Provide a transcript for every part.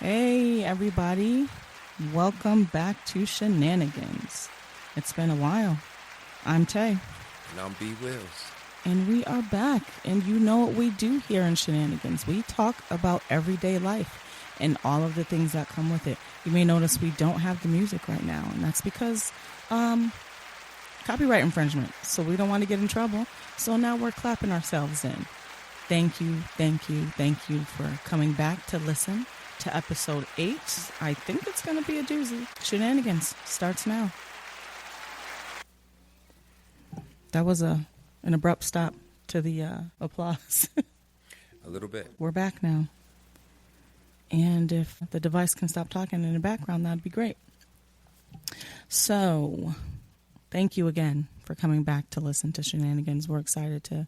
Hey, everybody. Welcome back to Shenanigans. It's been a while. I'm Tay. And I'm B. Wills. And we are back. And you know what we do here in Shenanigans. We talk about everyday life and all of the things that come with it. You may notice we don't have the music right now. And that's because copyright infringement. So we don't want to get in trouble. So now we're clapping ourselves in. Thank you for coming back to listen to episode 8. I think it's going to be a doozy. Shenanigans starts now. That was an abrupt stop to the applause. A little bit. We're back now. And if the device can stop talking in the background, that'd be great. So, thank you again for coming back to listen to Shenanigans. We're excited to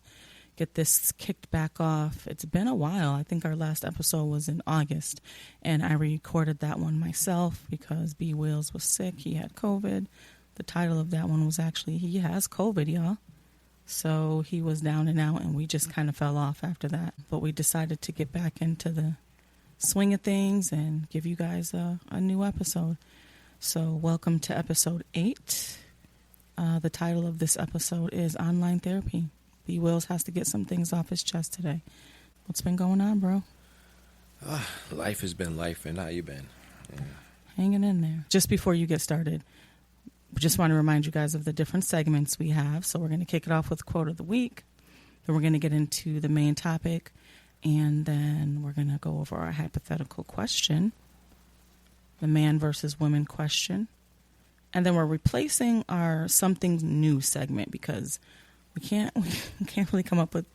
get this kicked back off. It's been a while. I think our last episode was in August, and I recorded that one myself because B. Wills was sick. He had COVID. The title of that one was actually, he has COVID, y'all. So he was down and out, and we just kind of fell off after that. But we decided to get back into the swing of things and give you guys a new episode. So welcome to episode 8. The title of this episode is Online Therapy. B. Wills has to get some things off his chest today. What's been going on, bro? Life has been life, and how you been? Yeah. Hanging in there. Just before you get started, we just want to remind you guys of the different segments we have. So we're going to kick it off with Quote of the Week. Then we're going to get into the main topic. And then we're going to go over our hypothetical question, the man versus women question. And then we're replacing our something new segment because we can't really come up with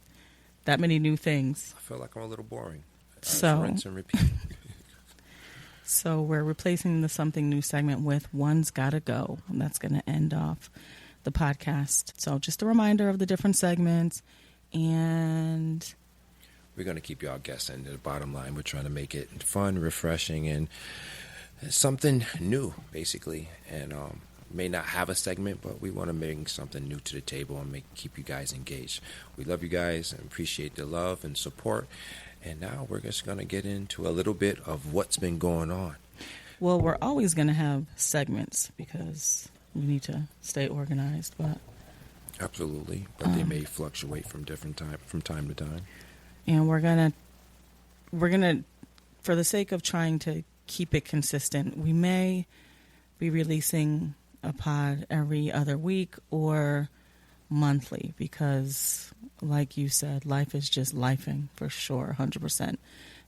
that many new things. I feel like I'm a little boring. So rinse and repeat. So we're replacing the something new segment with One's Gotta Go. And that's going to end off the podcast. So just a reminder of the different segments. And we're going to keep y'all guessing. The bottom line, we're trying to make it fun, refreshing, and something new, basically. And may not have a segment, but we want to bring something new to the table and keep you guys engaged. We love you guys and appreciate the love and support. And now we're just going to get into a little bit of what's been going on. Well, we're always going to have segments because we need to stay organized, but absolutely, but they may fluctuate from time to time. And we're gonna, for the sake of trying to keep it consistent, we may be releasing a pod every other week or monthly because, like you said, life is just lifing for sure, 100%.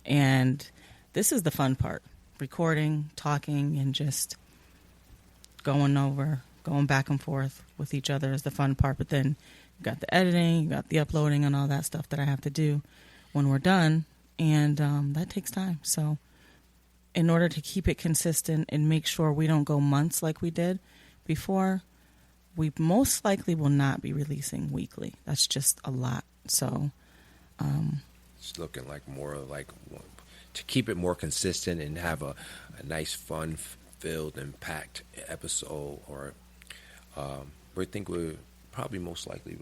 And this is the fun part: recording, talking, and just going back and forth with each other is the fun part. But then you got the editing, you got the uploading, and all that stuff that I have to do when we're done, and that takes time. So in order to keep it consistent and make sure we don't go months like we did before, we most likely will not be releasing weekly. That's just a lot. So it's looking like more like to keep it more consistent and have a nice, fun filled and packed episode, or we think we'll probably most likely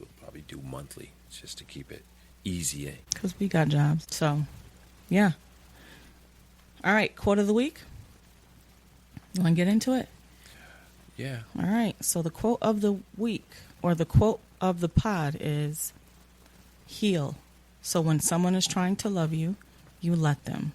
do monthly just to keep it easy. Because we got jobs. So, yeah. All right, quote of the week. You want to get into it? Yeah. All right, so the quote of the week, or the quote of the pod, is heal. So when someone is trying to love you, you let them.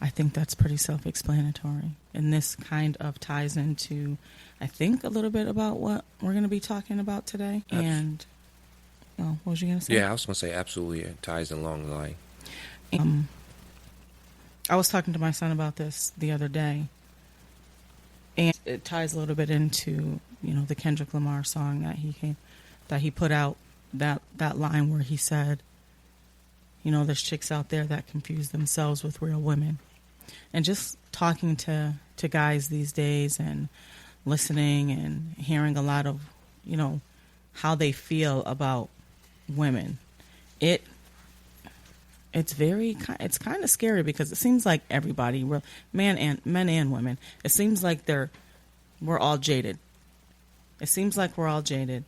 I think that's pretty self-explanatory. And this kind of ties into, I think, a little bit about what we're going to be talking about today. And, what was you going to say? Yeah, I was going to say absolutely. It ties along the line. I was talking to my son about this the other day. And it ties a little bit into, the Kendrick Lamar song that he put out, that line where he said, there's chicks out there that confuse themselves with real women. And just talking to guys these days and listening and hearing a lot of, how they feel about women, it's kind of scary because it seems like everybody, men and women, it seems like we're all jaded. It seems like we're all jaded,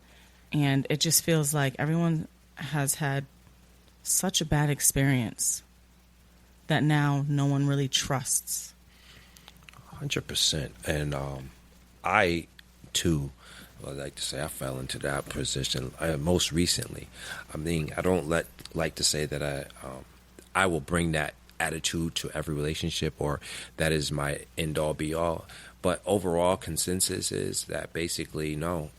and it just feels like everyone has had such a bad experience that now no one really trusts? 100%. And I, too, I like to say I fell into that position most recently. I mean, I don't like to say that I will bring that attitude to every relationship or that is my end-all be-all. But overall consensus is that basically, no,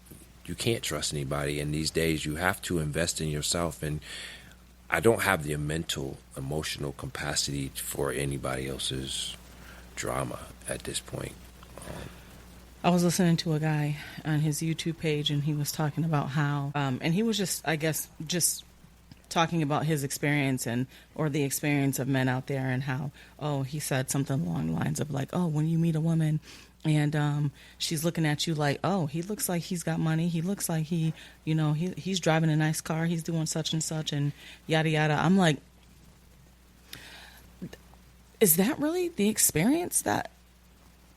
you can't trust anybody. And these days you have to invest in yourself. And I don't have the mental, emotional capacity for anybody else's drama at this point. I was listening to a guy on his YouTube page, and he was talking about how, and he was just talking about his experience or the experience of men out there, and how, he said something along the lines of like, when you meet a woman and she's looking at you like, he looks like he's got money, he looks like he's driving a nice car, he's doing such and such, and yada yada. I'm like, is that really the experience that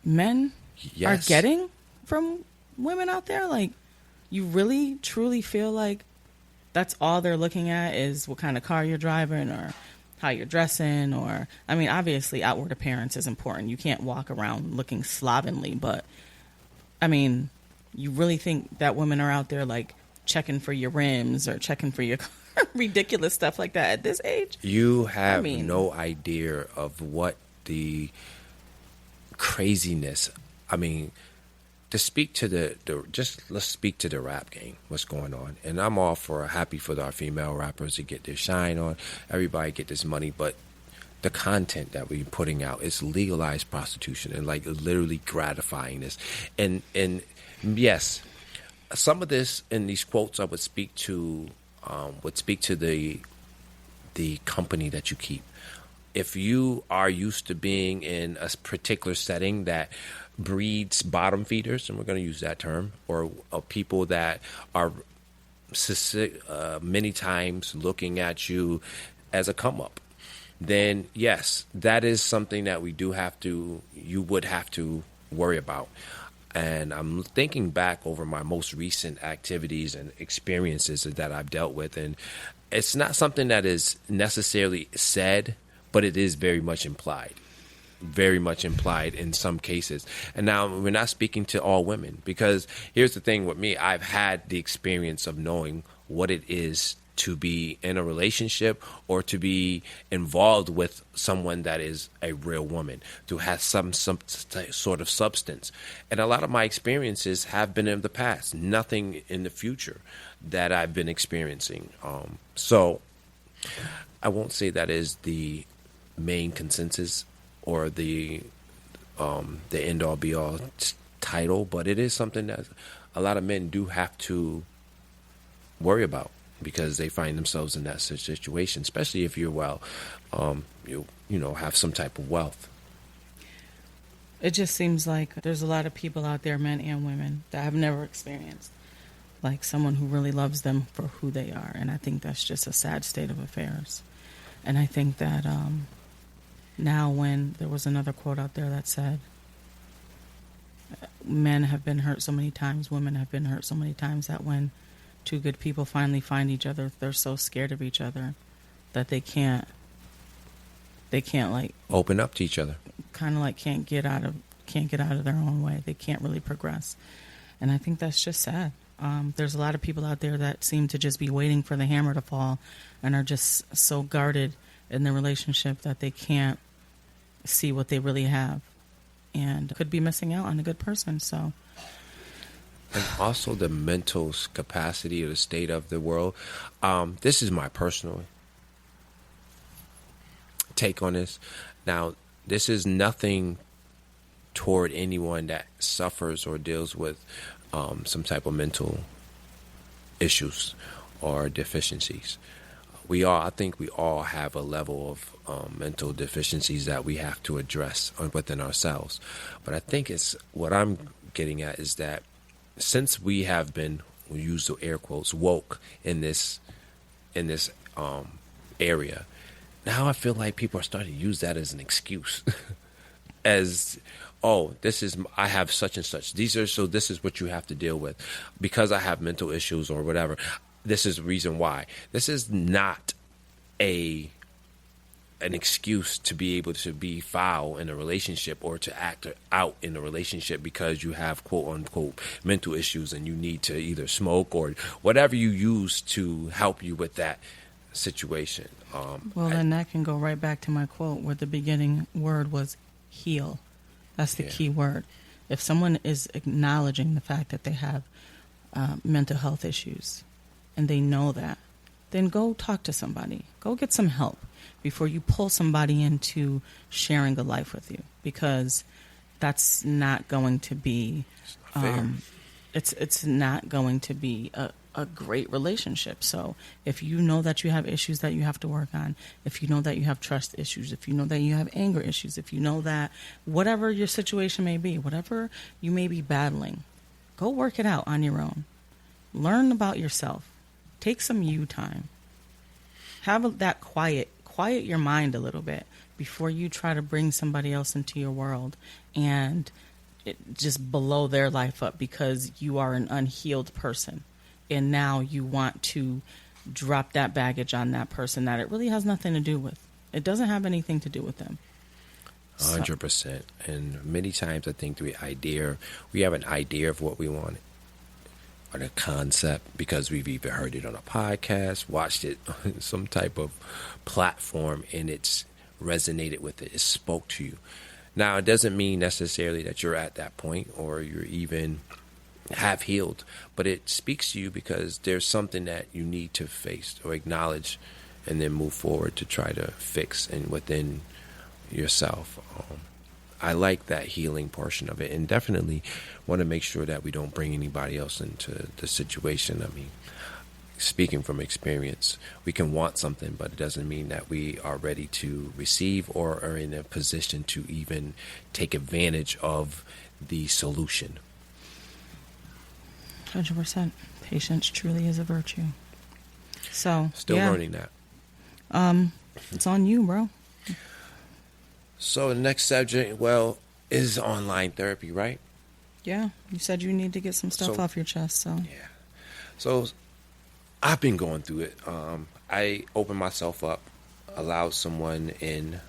men are getting from women out there? Like, you really truly feel like that's all they're looking at is what kind of car you're driving or how you're dressing? Or, I mean, obviously outward appearance is important. You can't walk around looking slovenly, but I mean, you really think that women are out there like checking for your rims or checking for your car? Ridiculous stuff like that at this age? You have no idea of what the craziness. I mean, to speak to let's speak to the rap game, what's going on. And I'm all happy for our female rappers to get their shine on, everybody get this money, but the content that we're putting out is legalized prostitution and like literally gratifying this. And yes, some of this in these quotes I would speak to the company that you keep. If you are used to being in a particular setting that breeds bottom feeders, and we're going to use that term, or people that are many times looking at you as a come up, then yes, that is something that you would have to worry about. And I'm thinking back over my most recent activities and experiences that I've dealt with, and it's not something that is necessarily said, but it is very much implied in some cases. And now we're not speaking to all women, because here's the thing with me. I've had the experience of knowing what it is to be in a relationship or to be involved with someone that is a real woman, to have some sort of substance. And a lot of my experiences have been in the past, nothing in the future that I've been experiencing. So I won't say that is the main consensus or the end-all be-all title, but it is something that a lot of men do have to worry about, because they find themselves in that situation, especially if you're have some type of wealth. It just seems like there's a lot of people out there, men and women, that have never experienced like someone who really loves them for who they are, and I think that's just a sad state of affairs. And I think that now, when there was another quote out there that said, men have been hurt so many times, women have been hurt so many times, that when two good people finally find each other, they're so scared of each other that they can't like open up to each other, kind of like can't get out of their own way. They can't really progress. And I think that's just sad. There's a lot of people out there that seem to just be waiting for the hammer to fall and are just so guarded in their relationship that they can't see what they really have and could be missing out on a good person. So, and also the mental capacity or the state of the world. This is my personal take on this. Now, this is nothing toward anyone that suffers or deals with some type of mental issues or deficiencies. I think we all have a level of mental deficiencies that we have to address within ourselves. But I think what I'm getting at is that since we have been, we use the air quotes, woke in this area, now I feel like people are starting to use that as an excuse, as I have such and such. This is what you have to deal with because I have mental issues or whatever. This is the reason why. This is not a an excuse to be able to be foul in a relationship or to act out in a relationship because you have quote unquote mental issues and you need to either smoke or whatever you use to help you with that situation. Well, then that can go right back to my quote where the beginning word was heal. That's the key word. If someone is acknowledging the fact that they have mental health issues and they know that, then go talk to somebody. Go get some help before you pull somebody into sharing a life with you, because that's not going to be it's not going to be a great relationship. So if you know that you have issues that you have to work on, if you know that you have trust issues, if you know that you have anger issues, if you know that whatever your situation may be, whatever you may be battling, go work it out on your own. Learn about yourself. Take some you time. Have that quiet your mind a little bit before you try to bring somebody else into your world and just blow their life up because you are an unhealed person. And now you want to drop that baggage on that person that it really has nothing to do with. It doesn't have anything to do with them. 100%. And many times I think we have an idea of what we want or the concept because we've either heard it on a podcast, watched it on some type of platform, and it's resonated with it. It spoke to you. Now, it doesn't mean necessarily that you're at that point or you're even have healed, but it speaks to you because there's something that you need to face or acknowledge and then move forward to try to fix and within yourself. I like that healing portion of it, and definitely want to make sure that we don't bring anybody else into the situation. I mean, speaking from experience, we can want something, but it doesn't mean that we are ready to receive or are in a position to even take advantage of the solution. 100%. Patience truly is a virtue. So still learning that. It's on you, bro. So the next subject, is online therapy, right? Yeah, you said you need to get some stuff off your chest. So yeah. So I've been going through it. I opened myself up, allowed someone in.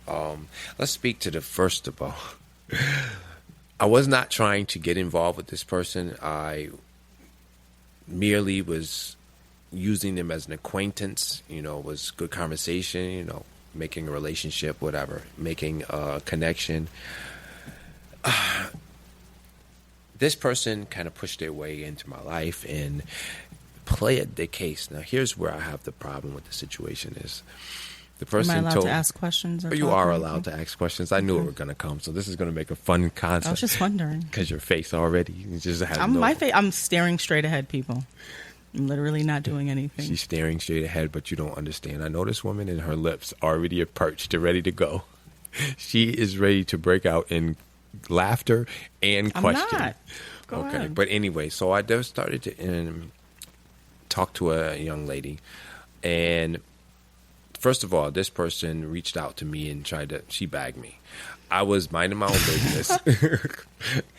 Let's speak to the first of all. I was not trying to get involved with this person. I merely was using them as an acquaintance. It was good conversation, making a relationship, whatever, making a connection. This person kind of pushed their way into my life and played the case. Now, here's where I have the problem with the situation is the person Am I allowed to ask questions? You are allowed to ask questions. I knew it were going to come, so this is going to make a fun concept. I was just wondering. Because your face already just has I'm staring straight ahead, people. I'm literally not doing anything. She's staring straight ahead, but you don't understand. I know this woman and her lips already are perched and ready to go. She is ready to break out in laughter and question. I'm not. Go ahead. But anyway, so I just started to talk to a young lady, and first of all, this person reached out to me and she bagged me. I was minding my own business.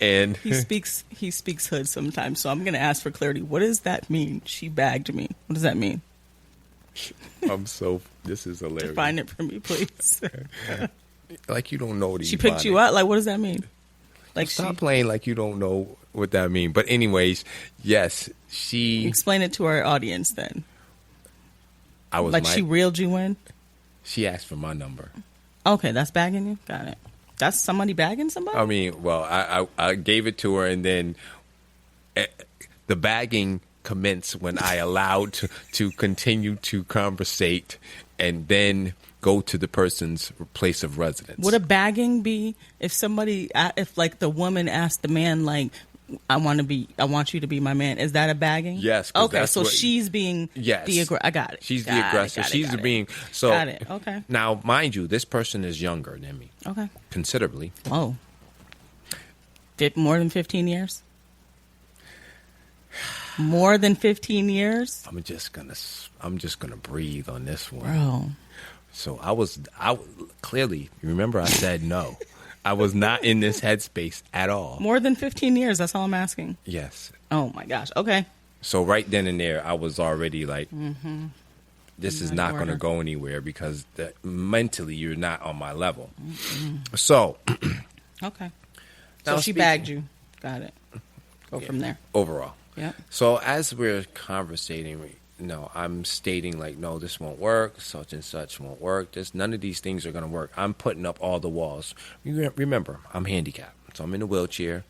And he speaks hood sometimes, so I'm going to ask for clarity. What does that mean? She bagged me. What does that mean? This is hilarious. Define it for me, please. Like you don't know what she picked you up? Like, what does that mean? Like, stop playing like you don't know what that means. But anyways, yes, she... Explain it to our audience then. She reeled you in? She asked for my number. Okay, that's bagging you? Got it. That's somebody bagging somebody? I mean, I gave it to her, and then the bagging commenced when I allowed to continue to conversate and then go to the person's place of residence. Would a bagging be if the woman asked the man, like, I want you to be my man. Is that a bagging? Yes. Okay, so she's being the aggressor. I got it. She's the aggressor. She's being... So, got it. Okay. Now, mind you, this person is younger than me. Okay. Considerably. Oh. More than 15 years? More than 15 years? I'm just gonna breathe on this one. Bro. So I clearly, remember I said no. I was not in this headspace at all. More than 15 years, that's all I'm asking. Yes. Oh my gosh. Okay. So right then and there, I was already like, this is in not going to order. go anywhere because mentally you're not on my level. So Okay. Now So she speaking- bagged you. Got it. Go Yeah. from there. overall. Yep. So as we're conversating, I'm stating like, no, this won't work. Such and such won't work. None of these things are going to work. I'm putting up all the walls. Remember, I'm handicapped, so I'm in a wheelchair,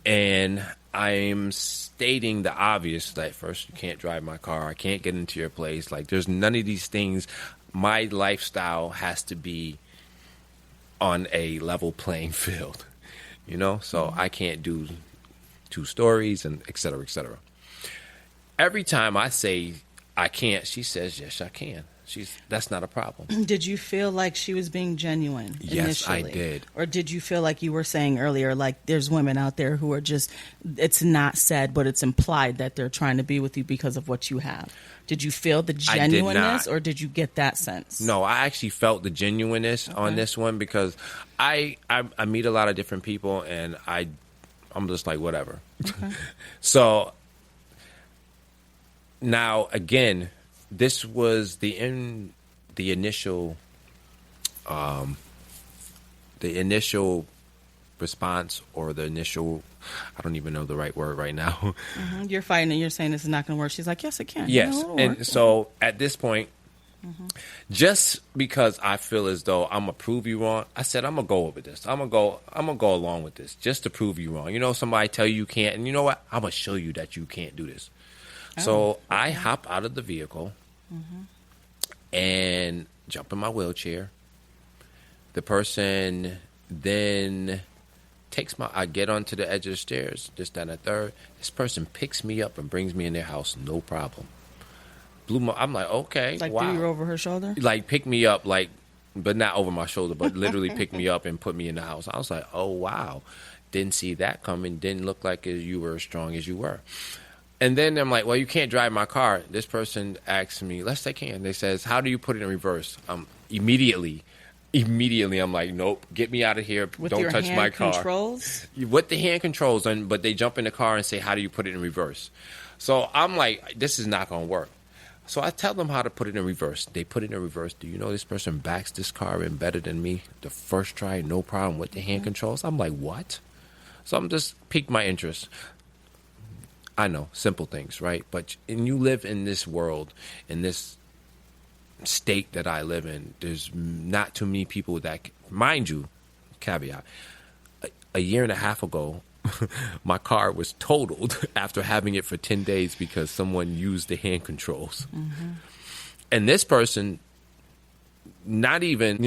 and I'm stating the obvious. That first, you can't drive my car. I can't get into your place. Like, there's none of these things. My lifestyle has to be on a level playing field, So I can't do 2 stories and et cetera, et cetera. Every time I say I can't, she says, yes, I can. That's not a problem. Did you feel like she was being genuine Yes, I initially? did. Or did you feel like you were saying earlier, like there's women out there who are just, it's not said, but it's implied that they're trying to be with you because of what you have? Did you feel the I did genuineness not. or did you get that sense? No, I actually felt the genuineness on this one because I meet a lot of different people and I'm just like, whatever. Okay. So now, again, this was the initial response or the initial, I don't even know the right word right now. Mhm. You're fighting and you're saying this is not going to work. She's like, yes, it can. Yes. It'll work. And so at this point, just because I feel as though I'm gonna prove you wrong, I said I'm gonna go over this. I'm gonna go along with this just to prove you wrong. Somebody tell you can't, and you know what? I'm gonna show you that you can't do this. So I hop out of the vehicle and jump in my wheelchair. The person then I get onto the edge of the stairs, this, that, and the third. This person picks me up and brings me in their house, no problem. I'm like, okay, Like, wow. threw you over her shoulder? Like, pick me up, like, but not over my shoulder, but literally pick me up and put me in the house. I was like, oh, wow. Didn't see that coming. Didn't look like you were as strong as you were. And then I'm like, well, you can't drive my car. This person asked me, yes, they can. They says, how do you put it in reverse? Immediately, I'm like, nope, get me out of here. With Don't your touch hand my car. controls? With the hand controls, but they jump in the car and say, how do you put it in reverse? So I'm like, this is not going to work. So I tell them how to put it in reverse. They put it in reverse. Do you know this person backs this car in better than me? The first try, no problem with the hand controls. I'm like, what? So I'm just piqued my interest. I know, simple things, right? But and you live in this world, in this state that I live in, there's not too many people that, mind you, caveat, a year and a half ago, my car was totaled after having it for 10 days because someone used the hand controls. And this person, not even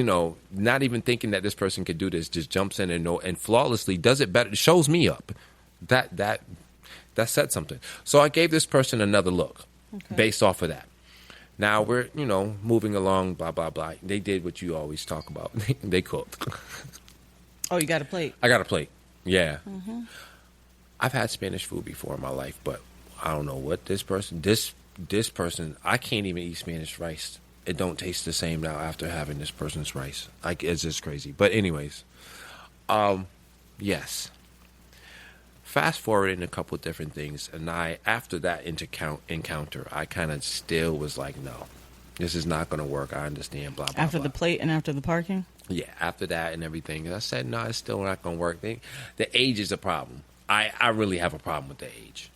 thinking that this person could do this, just jumps in and flawlessly does it better, shows me up. That said something. So I gave this person another look based off of that. Now we're, moving along, blah, blah, blah. They did what you always talk about. They cooked. Oh, you got a plate. I got a plate. Yeah. I've had Spanish food before in my life, but I don't know what this person, I can't even eat Spanish rice. It don't taste the same now after having this person's rice. It's just crazy. But anyways, yes. Fast forwarding a couple of different things, and after that encounter, I kind of still was like, no, this is not going to work. I understand, blah, blah, After blah. the plate and after the parking? Yeah, after that and everything. And I said, no, it's still not going to work. The age is a problem. I really have a problem with the age.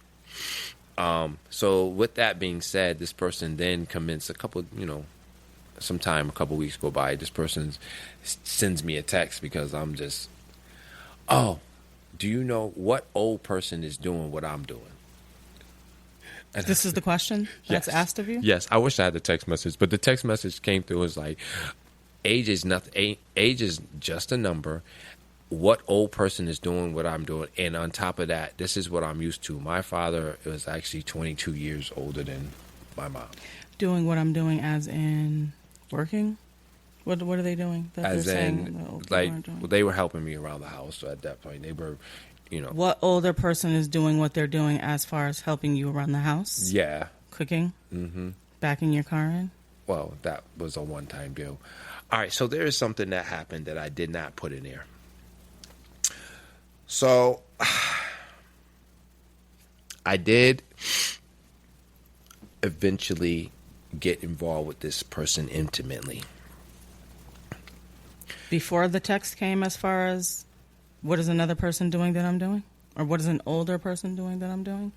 So with that being said, this person then commenced a couple weeks go by. This person sends me a text because I'm just, do you know what old person is doing what I'm doing? And This is the question that's Yes. asked of you? Yes, I wish I had the text message, but the text message came through as like, age is nothing. Age is just a number. What old person is doing what I'm doing? And on top of that, this is what I'm used to. My father was actually 22 years older than my mom. Doing what I'm doing as in working? What are they doing? That As they're saying in, the old people aren't doing? they were helping me around the house. So at that point, they were, What older person is doing what they're doing as far as helping you around the house? yeah. Cooking? Mm-hmm. Backing your car in? Well, that was a one-time deal. All right, so there is something that happened that I did not put in there. So I did eventually get involved with this person intimately. Before the text came, as far as what is another person doing that I'm doing? Or what is an older person doing that I'm doing?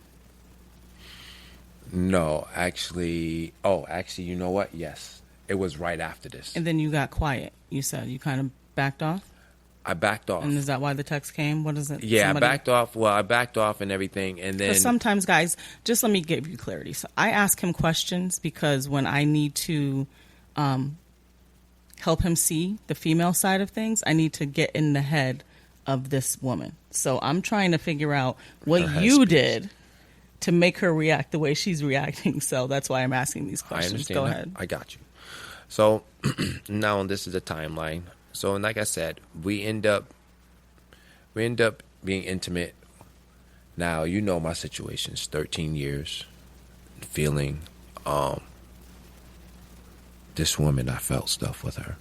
No, actually, you know what? Yes. It was right after this. And then you got quiet. You said you kind of backed off? I backed off. And is that why the text came? What is it? Yeah, I backed off. Well, I backed off and everything. And then. Because sometimes, guys, just let me give you clarity. So I ask him questions because when I need to help him see the female side of things, I need to get in the head of this woman. So I'm trying to figure out what you did to make her react the way she's reacting. So that's why I'm asking these questions. I understand. Go ahead. I got you. So now this is a timeline. So like I said, we end up being intimate. Now you know my situation. It's 13 years. Feeling this woman, I felt stuff with her.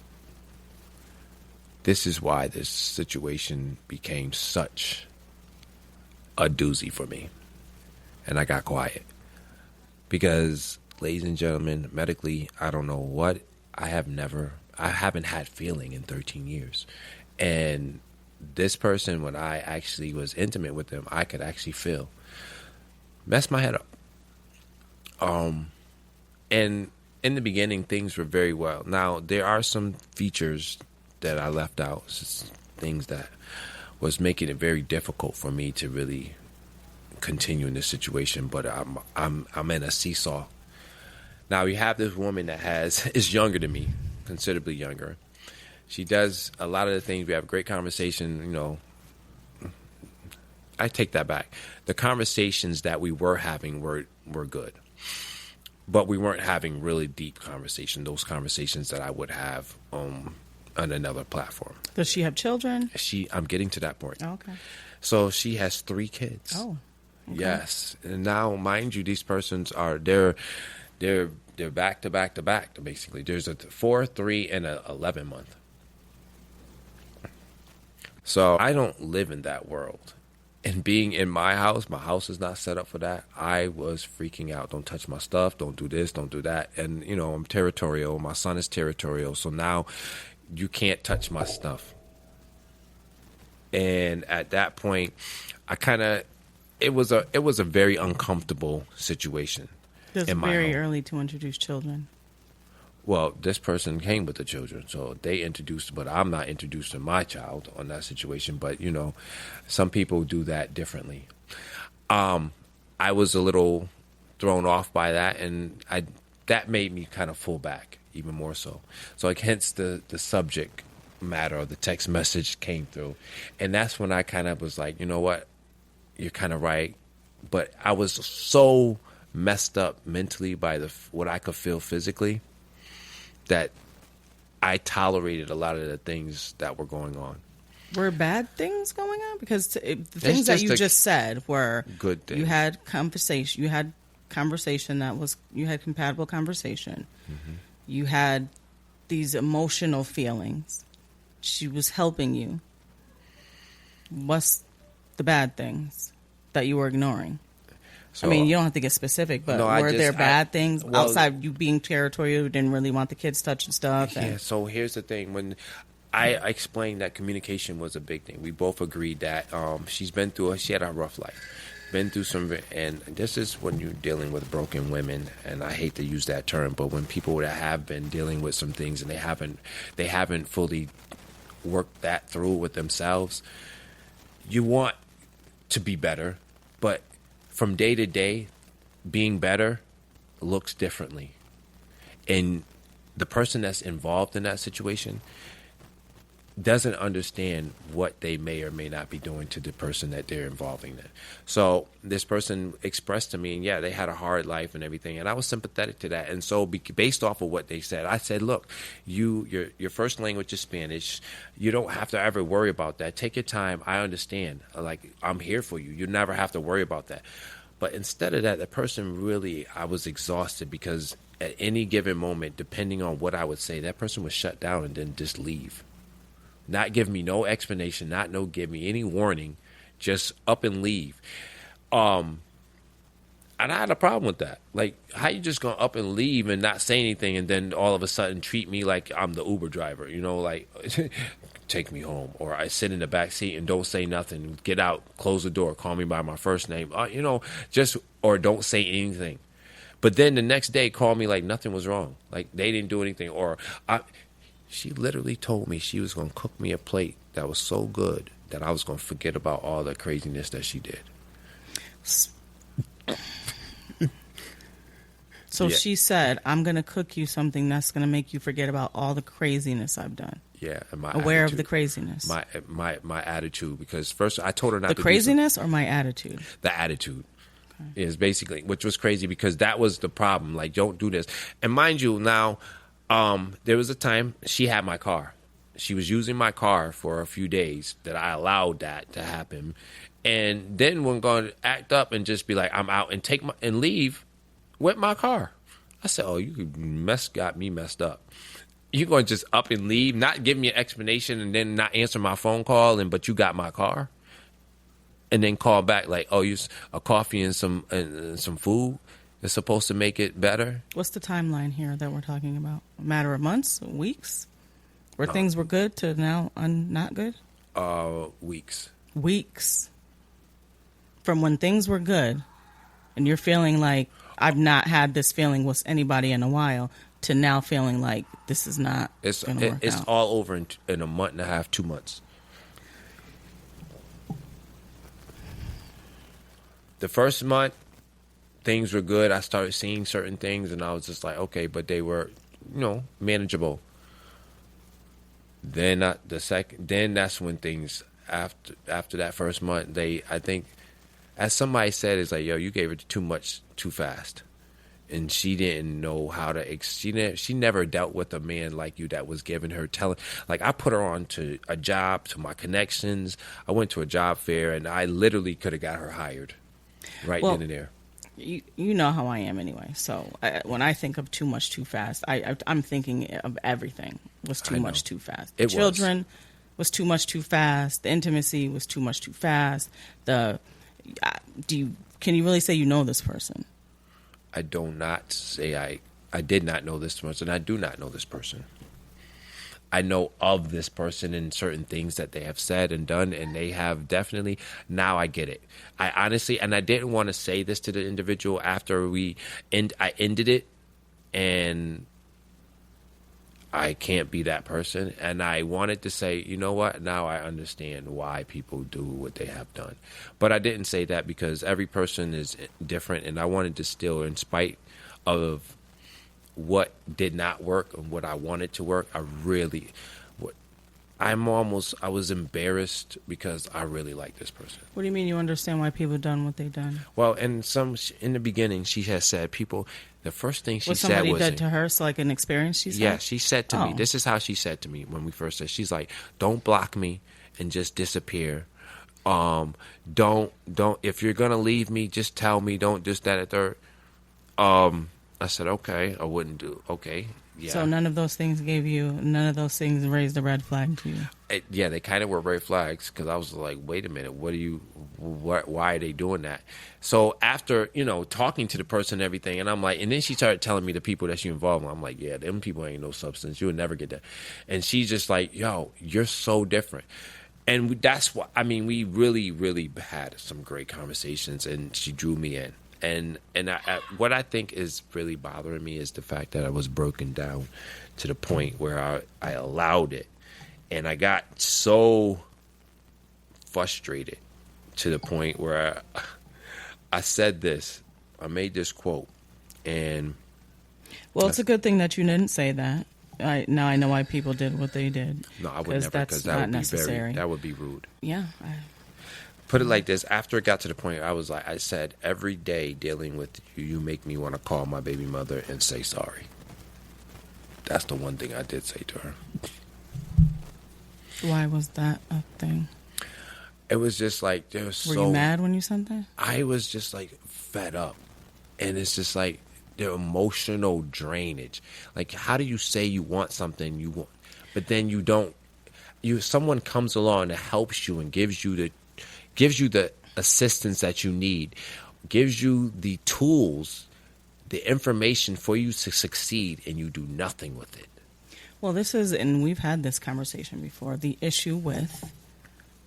This is why this situation became such a doozy for me. And I got quiet. Because, ladies and gentlemen, medically, I don't know what, I haven't had feeling in 13 years. And this person, when I actually was intimate with them, I could actually feel. Messed my head up. And in the beginning, things were very well. Now, there are some features that I left out, things that was making it very difficult for me to really continue in this situation. But I'm in a seesaw. Now you have this woman that is younger than me, considerably younger. She does a lot of the things. We have great conversation. You know, I take that back. The conversations that we were having were good. But we weren't having really deep conversation, those conversations that I would have on another platform. Does she have children? I'm getting to that point. Oh, okay. So she has 3 kids. Oh, okay. Yes. And now, mind you, these persons are, they're back to back to back, basically. There's a 4, 3, and a 11 month. So I don't live in that world. And being in my house is not set up for that. I was freaking out. Don't touch my stuff. Don't do this. Don't do that. And, you know, I'm territorial. My son is territorial. So now you can't touch my stuff. And at that point, it was a very uncomfortable situation. It's very early to introduce children. Well, this person came with the children, so they introduced, but I'm not introducing my child on that situation. But, you know, some people do that differently. I was a little thrown off by that, and that made me kind of pull back even more so. So, hence the subject matter of the text message came through. And that's when I kind of was like, you know what, you're kind of right. But I was so messed up mentally by what I could feel physically that I tolerated a lot of the things that were going on. Were bad things going on? Because the things that you just said were good things. You had conversation. You had compatible conversation. Mm-hmm. You had these emotional feelings. She was helping you. What's the bad things that you were ignoring? So, I mean, you don't have to get specific, but were there bad things outside you being territorial? You didn't really want the kids touching stuff? Yeah, so here's the thing. When I explained that communication was a big thing, we both agreed that she had a rough life. Been through some, and this is when you're dealing with broken women, and I hate to use that term, but when people that have been dealing with some things and they haven't fully worked that through with themselves, you want to be better, but from day to day, being better looks differently. And the person that's involved in that situation doesn't understand what they may or may not be doing to the person that they're involving in. So this person expressed to me, and yeah, they had a hard life and everything, and I was sympathetic to that. And so based off of what they said, I said, look, your first language is Spanish. You don't have to ever worry about that. Take your time. I understand. Like, I'm here for you. You never have to worry about that. But instead of that, the person really, I was exhausted because at any given moment, depending on what I would say, that person would shut down and then just leave. Not give me no explanation, give me any warning, just up and leave. And I had a problem with that. Like, how you just gonna up and leave and not say anything, and then all of a sudden treat me like I'm the Uber driver? You know, like take me home, or I sit in the back seat and don't say nothing. Get out, close the door, call me by my first name. You know, just or don't say anything. But then the next day, call me like nothing was wrong, like they didn't do anything. Or she literally told me she was gonna cook me a plate that was so good that I was gonna forget about all the craziness that she did. So Yeah. she said, I'm going to cook you something that's going to make you forget about all the craziness I've done. Yeah, and my Aware of attitude. the craziness. My attitude, because first I told her not The to craziness or my attitude? do the attitude is basically, which was crazy because that was the problem. Like, don't do this. And mind you, now there was a time she had my car. She was using my car for a few days that I allowed that to happen, and then when going to act up and just be like, I'm out and and leave with my car. I said, oh, you got me messed up. You going to just up and leave, not give me an explanation, and then not answer my phone call, but you got my car, and then call back like, oh, you a coffee and some food is supposed to make it better. What's the timeline here that we're talking about? A matter of months, weeks, where things were good to now not good? Weeks. Weeks. From when things were good, and you're feeling like I've not had this feeling with anybody in a while, to now feeling like this is not going to work It's out. all over in a month and a half, 2 months. The first month, things were good. I started seeing certain things, and I was just like, okay, but they were, manageable. Then that's when things after that first month, I think, as somebody said, it's like, yo, you gave it too much too fast. And she didn't know how to, she never dealt with a man like you that was giving her like, I put her on to a job, to my connections. I went to a job fair, and I literally could have got her hired then and there. You know how I am anyway. So when I think of too much too fast, I'm thinking of everything was too much too fast. The children was too much too fast. The intimacy was too much too fast. Can you really say you know this person? I do not say I did not know this person. I do not know this person. I know of this person and certain things that they have said and done, and they have definitely, now I get it. I honestly, and I didn't want to say this to the individual after I ended it, and I can't be that person. And I wanted to say, you know what, now I understand why people do what they have done. But I didn't say that because every person is different, and I wanted to still, in spite of what did not work and what I wanted to work, I was embarrassed because I really like this person. What do you mean you understand why people done what they done? Well, in the beginning, she has said the first thing she said was... somebody did to her, so like an experience she said? Yeah, she said to me, this is how she said to me when we first said, she's like, don't block me and just disappear. Don't, if you're going to leave me, just tell me, don't just that at third. I said, okay, I wouldn't do, okay. Yeah. So none of those things raised a red flag to you? Yeah, they kind of were red flags because I was like, wait a minute, why are they doing that? So after, talking to the person and everything, and I'm like, and then she started telling me the people that she involved with. I'm like, yeah, them people ain't no substance. You would never get that. And she's just like, yo, you're so different. And that's what, we really, really had some great conversations, and she drew me in. And what I think is really bothering me is the fact that I was broken down to the point where I allowed it. And I got so frustrated to the point where I said this. I made this quote. And well, it's a good thing that you didn't say that. Now I know why people did what they did. No, I would never, because that would be necessary. that would be rude. Yeah. Put it like this. After it got to the point, I said, every day dealing with you, you make me want to call my baby mother and say sorry. That's the one thing I did say to her. Why was that a thing? It was just like, Were you mad when you said that? I was just like fed up. And it's just like the emotional drainage. Like, how do you say you want something you want, but then you don't? Someone comes along and helps you and gives you the assistance that you need. gives you the tools, the information for you to succeed, and you do nothing with it. Well, this is, and we've had this conversation before, the issue with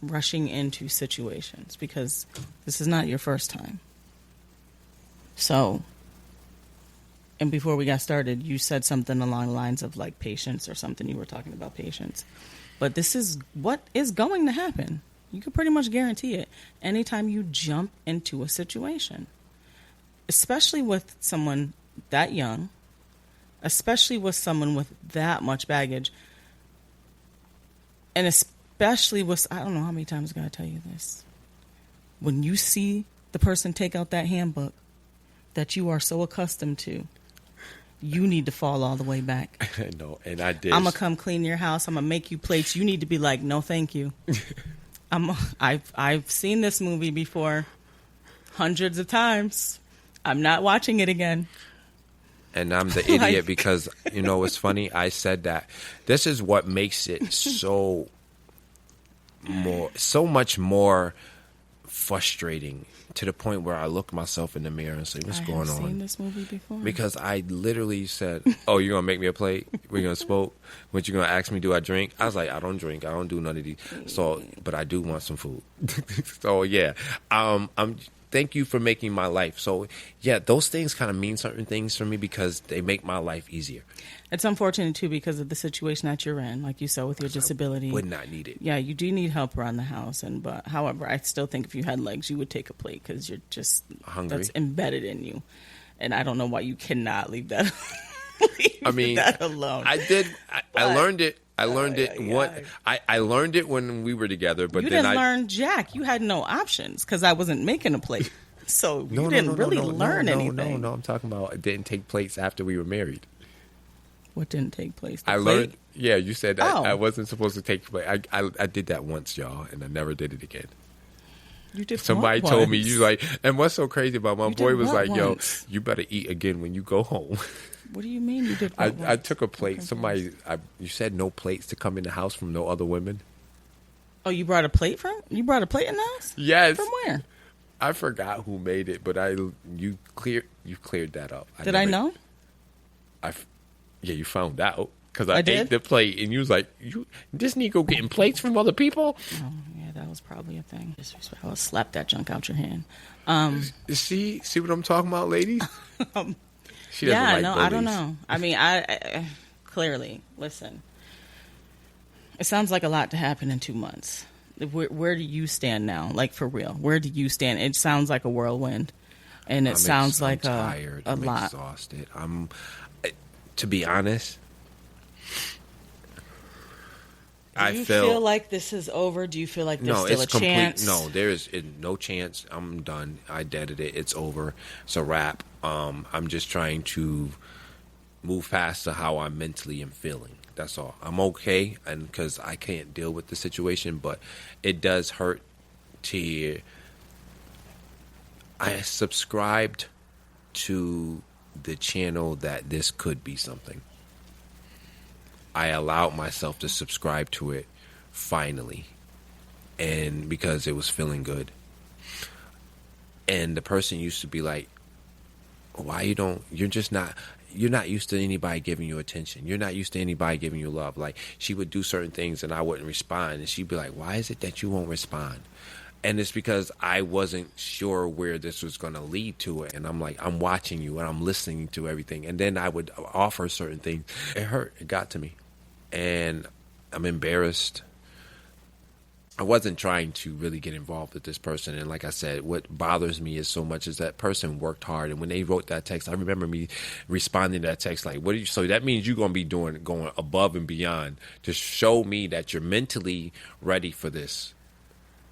rushing into situations, because this is not your first time. So, and before we got started, you said something along the lines of like patience or something. You were talking about patience. But this is what is going to happen. You can pretty much guarantee it anytime you jump into a situation, especially with someone that young, especially with someone with that much baggage, and especially with, I don't know how many times I gotta tell you this, when you see the person take out that handbook that you are so accustomed to, you need to fall all the way back. No, and I did. I'm gonna come clean your house. I'm gonna make you plates. You need to be like, no, thank you. I've seen this movie before, hundreds of times. I'm not watching it again. And I'm the idiot because, you know, it's funny. I said that. This is what makes it so much more frustrating, to the point where I look myself in the mirror and say, what's going on? I've seen this movie before. Because I literally said, oh, you're going to make me a plate? We're going to smoke? What, you going to ask me, do I drink? I was like, I don't drink. I don't do none of these. So, but I do want some food. So, yeah. Thank you for making my life. So, yeah, those things kind of mean certain things for me because they make my life easier. It's unfortunate, too, because of the situation that you're in, like you said, with your disability. I would not need it. Yeah, you do need help around the house. But however, I still think if you had legs, you would take a plate because you're just hungry. That's embedded in you. And I don't know why you cannot leave that, that alone. I did. I learned it. I learned I learned it when we were together, but you then didn't learn jack. You had no options because I wasn't making a plate, so you didn't really learn anything. No, I'm talking about it didn't take place after we were married. What didn't take place? I learned. Yeah, you said I wasn't supposed to take place. I did that once, y'all, and I never did it again. You did. Somebody told me, you like, and what's so crazy about my boy was like, yo, once? you better eat again when you go home. What do you mean you did? I took a plate. You said no plates to come in the house from no other women. Oh, you brought a plate you brought a plate in the house? Yes. From where? I forgot who made it, but you cleared that up. Did I know? Yeah, you found out because I did? ate the plate and you was like, this Nico getting plates from other people? Oh, yeah, that was probably a thing. I would slap that junk out your hand. See what I'm talking about, ladies? She doesn't yeah, like no, bullies. I don't know. I mean, I clearly, listen, it sounds like a lot to happen in 2 months. Where do you stand now? Like, for real, where do you stand? It sounds like a whirlwind, and it sounds like I'm tired. a I'm lot. Exhausted. To be honest, Do you feel like this is over? Do you feel like there's still a chance? No, there is no chance. I'm done. I deaded it. It's over. It's a wrap. I'm just trying to move past to how I mentally am feeling. That's all. I'm okay, and because I can't deal with the situation, but it does hurt to. I subscribed to the channel that this could be something. I allowed myself to subscribe to it finally, and because it was feeling good. And the person used to be like, why you're not used to anybody giving you attention. You're not used to anybody giving you love. Like, she would do certain things and I wouldn't respond, and she'd be like, why is it that you won't respond? And it's because I wasn't sure where this was going to lead to it. And I'm like, I'm watching you and I'm listening to everything. And then I would offer certain things. It hurt. It got to me. And I'm embarrassed. I wasn't trying to really get involved with this person. And like I said, what bothers me is so much is that person worked hard. And when they wrote that text, I remember me responding to that text like, so that means you're going to be going above and beyond to show me that you're mentally ready for this.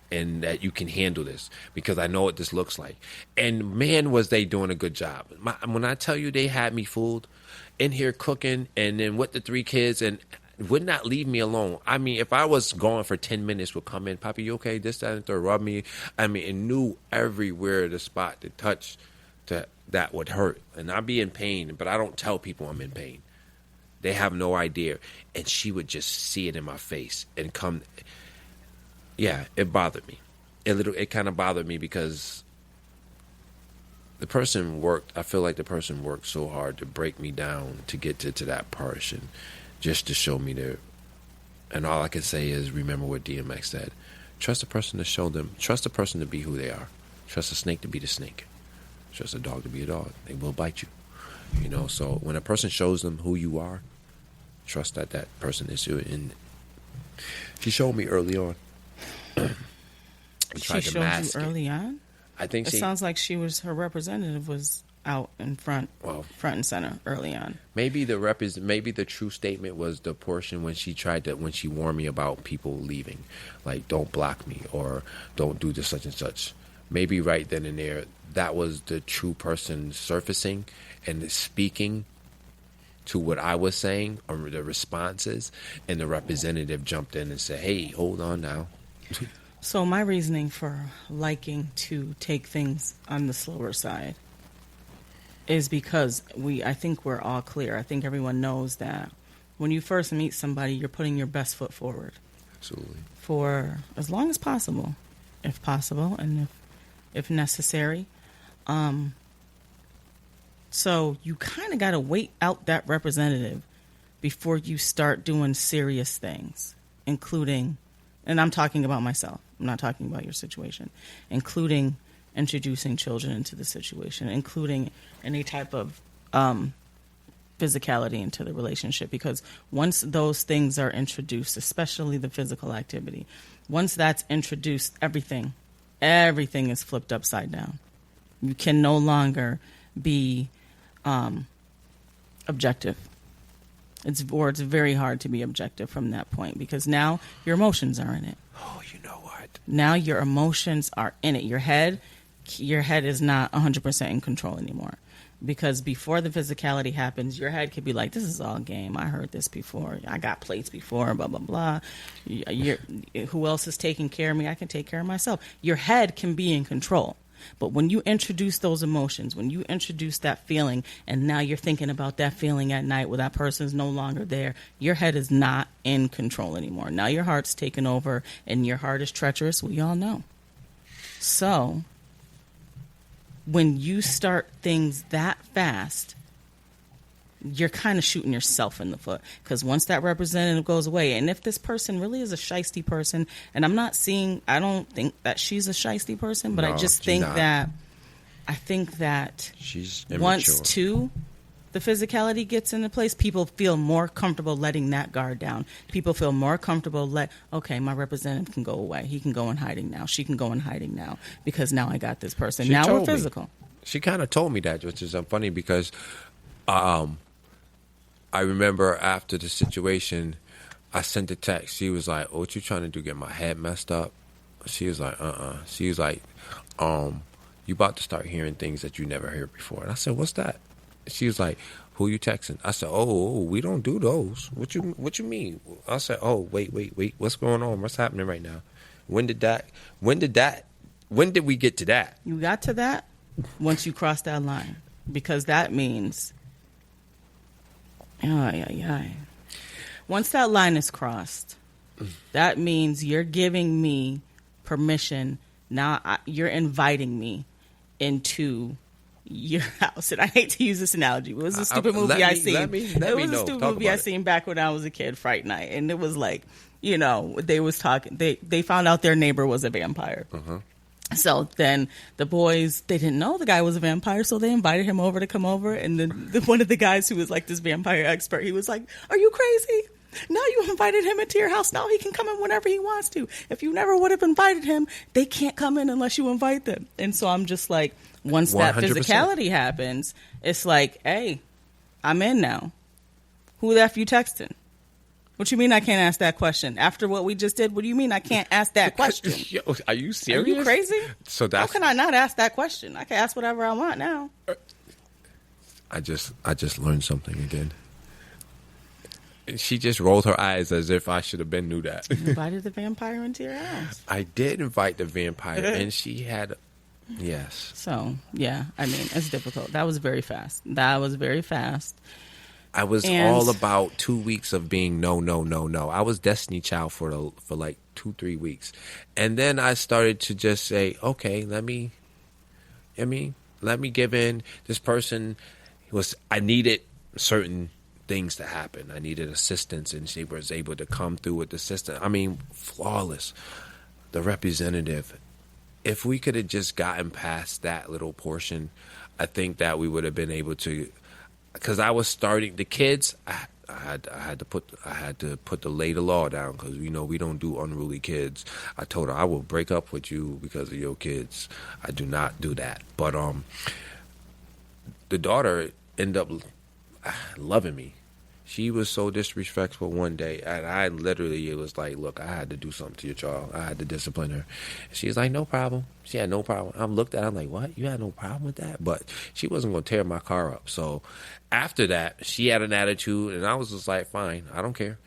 And that you can handle this, because I know what this looks like. And man, was they doing a good job. When I tell you they had me fooled in here cooking, and then with the 3 kids, and would not leave me alone. I mean, if I was gone for 10 minutes, would come in, Poppy, you okay? This, that, and the third, rub me. I mean, and knew everywhere the spot to touch that would hurt. And I'd be in pain, but I don't tell people I'm in pain. They have no idea. And she would just see it in my face and come. Yeah, it bothered me. It kind of bothered me because the person worked. I feel like the person worked so hard to break me down to get to that portion, just to show me that. And all I can say is remember what DMX said: trust a person to show them. Trust a person to be who they are. Trust a snake to be the snake. Trust a dog to be a dog. They will bite you. You know. So when a person shows them who you are, trust that that person is you. And she showed me early on. She showed you early on? I think it sounds like her representative was out in front, front and center early on. Maybe the true statement was the portion when she warned me about people leaving, like don't block me or don't do this such and such. Maybe right then and there, that was the true person surfacing and speaking to what I was saying or the responses, and the representative jumped in and said, "Hey, hold on now." So my reasoning for liking to take things on the slower side is because I think we're all clear. I think everyone knows that when you first meet somebody, you're putting your best foot forward. Absolutely. For as long as possible, if possible, and if necessary. So you kind of got to wait out that representative before you start doing serious things, including, and I'm talking about myself, I'm not talking about your situation, including introducing children into the situation, including any type of physicality into the relationship. Because once those things are introduced, especially the physical activity, once that's introduced, everything is flipped upside down. You can no longer be objective. It's very hard to be objective from that point, because now your emotions are in it. Oh, you know what? Now your emotions are in it. Your head is not 100% in control anymore. Because before the physicality happens, your head could be like, this is all game. I heard this before. I got plates before, blah, blah, blah. Who else is taking care of me? I can take care of myself. Your head can be in control. But when you introduce those emotions, when you introduce that feeling, and now you're thinking about that feeling at night where that person's no longer there, your head is not in control anymore. Now your heart's taken over, and your heart is treacherous. We all know. So when you start things that fast, you're kind of shooting yourself in the foot, because once that representative goes away, and if this person really is a shiesty person, and I don't think that she's a shiesty person, but I just think that she's immature. Once the physicality gets into place, people feel more comfortable letting that guard down. People feel more comfortable okay, my representative can go away. He can go in hiding now. She can go in hiding now, because now I got this person. Now we're physical. She kind of told me that, which is funny, because I remember after the situation, I sent a text. She was like, "What you trying to do? Get my head messed up?" She was like, She was like, "You about to start hearing things that you never heard before." And I said, "What's that?" She was like, "Who you texting?" I said, "Oh, we don't do those. What you mean?" I said, "Oh, wait. What's going on? What's happening right now? When did we get to that?" You got to that once you cross that line, because that means, once that line is crossed, that means you're giving me permission. Now you're inviting me into your house. And I hate to use this analogy. It was a stupid movie I seen. It was a stupid movie I seen back when I was a kid, Fright Night. And it was like, they was talking. They found out their neighbor was a vampire. Uh-huh. So then the boys, they didn't know the guy was a vampire, so they invited him over to come over. And then one of the guys who was like this vampire expert, he was like, "Are you crazy? Now you invited him into your house. Now he can come in whenever he wants to. If you never would have invited him, they can't come in unless you invite them." And so I'm just like, once 100%. That physicality happens, it's like, hey, I'm in now. Who the F you texting? What you mean I can't ask that question? After what we just did, what do you mean I can't ask that question? Yo, are you serious? Are you crazy? So how can I not ask that question? I can ask whatever I want now. I just learned something again. She just rolled her eyes as if I should have knew that. You invited the vampire into your house. I did invite the vampire, and she had, yes. So, yeah, I mean, it's difficult. That was very fast. I was all about 2 weeks of being no. I was Destiny Child for like 2-3 weeks. And then I started to just say, okay, let me let me give in. This person I needed certain things to happen. I needed assistance, and she was able to come through with the system. I mean, flawless. The representative. If we could have just gotten past that little portion, I think that we would have been able to. Because I was starting the kids. I had to put the lay the law down, because we don't do unruly kids. I told her I will break up with you because of your kids. I do not do that. But the daughter ended up loving me. She was so disrespectful one day, and it was like, look, I had to do something to your child. I had to discipline her. She was like, no problem. She had no problem. I looked at her, I'm like, what? You had no problem with that? But she wasn't going to tear my car up. So after that, she had an attitude, and I was just like, fine, I don't care.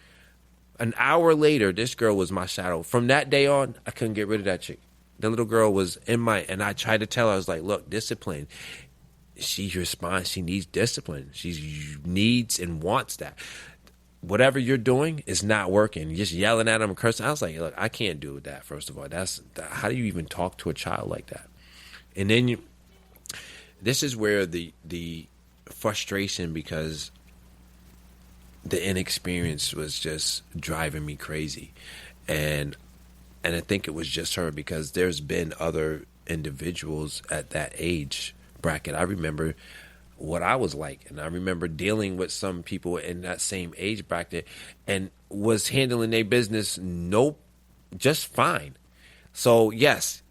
An hour later, this girl was my shadow. From that day on, I couldn't get rid of that chick. The little girl was and I tried to tell her, I was like, look, discipline. She responds, she needs discipline. She needs and wants that. Whatever you're doing is not working. You're just yelling at them and cursing. I was like, look, I can't do that, first of all. How do you even talk to a child like that? And then this is where the frustration, because the inexperience was just driving me crazy. And I think it was just her, because there's been other individuals at that age bracket. I remember what I was like, and I remember dealing with some people in that same age bracket and was handling their business just fine. So yes,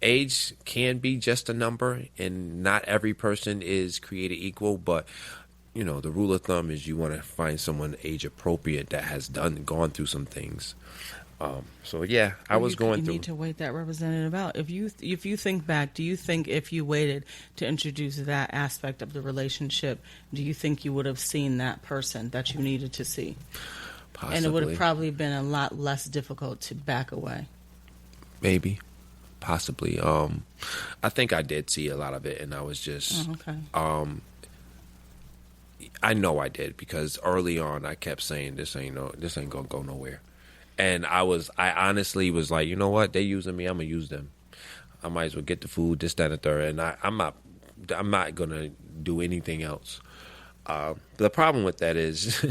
age can be just a number, and not every person is created equal, but the rule of thumb is you want to find someone age appropriate that has gone through some things. So yeah, I was going through. You need to wait that representative out. If you think back, do you think if you waited to introduce that aspect of the relationship, do you think you would have seen that person that you needed to see? Possibly. And it would have probably been a lot less difficult to back away. Maybe. Possibly. I think I did see a lot of it, and I was just. Oh, okay. I know I did, because early on I kept saying this ain't gonna go nowhere. And I honestly was like, you know what? They using me. I'm gonna use them. I might as well get the food, this, that, and the third. And I'm not gonna do anything else. The problem with that is,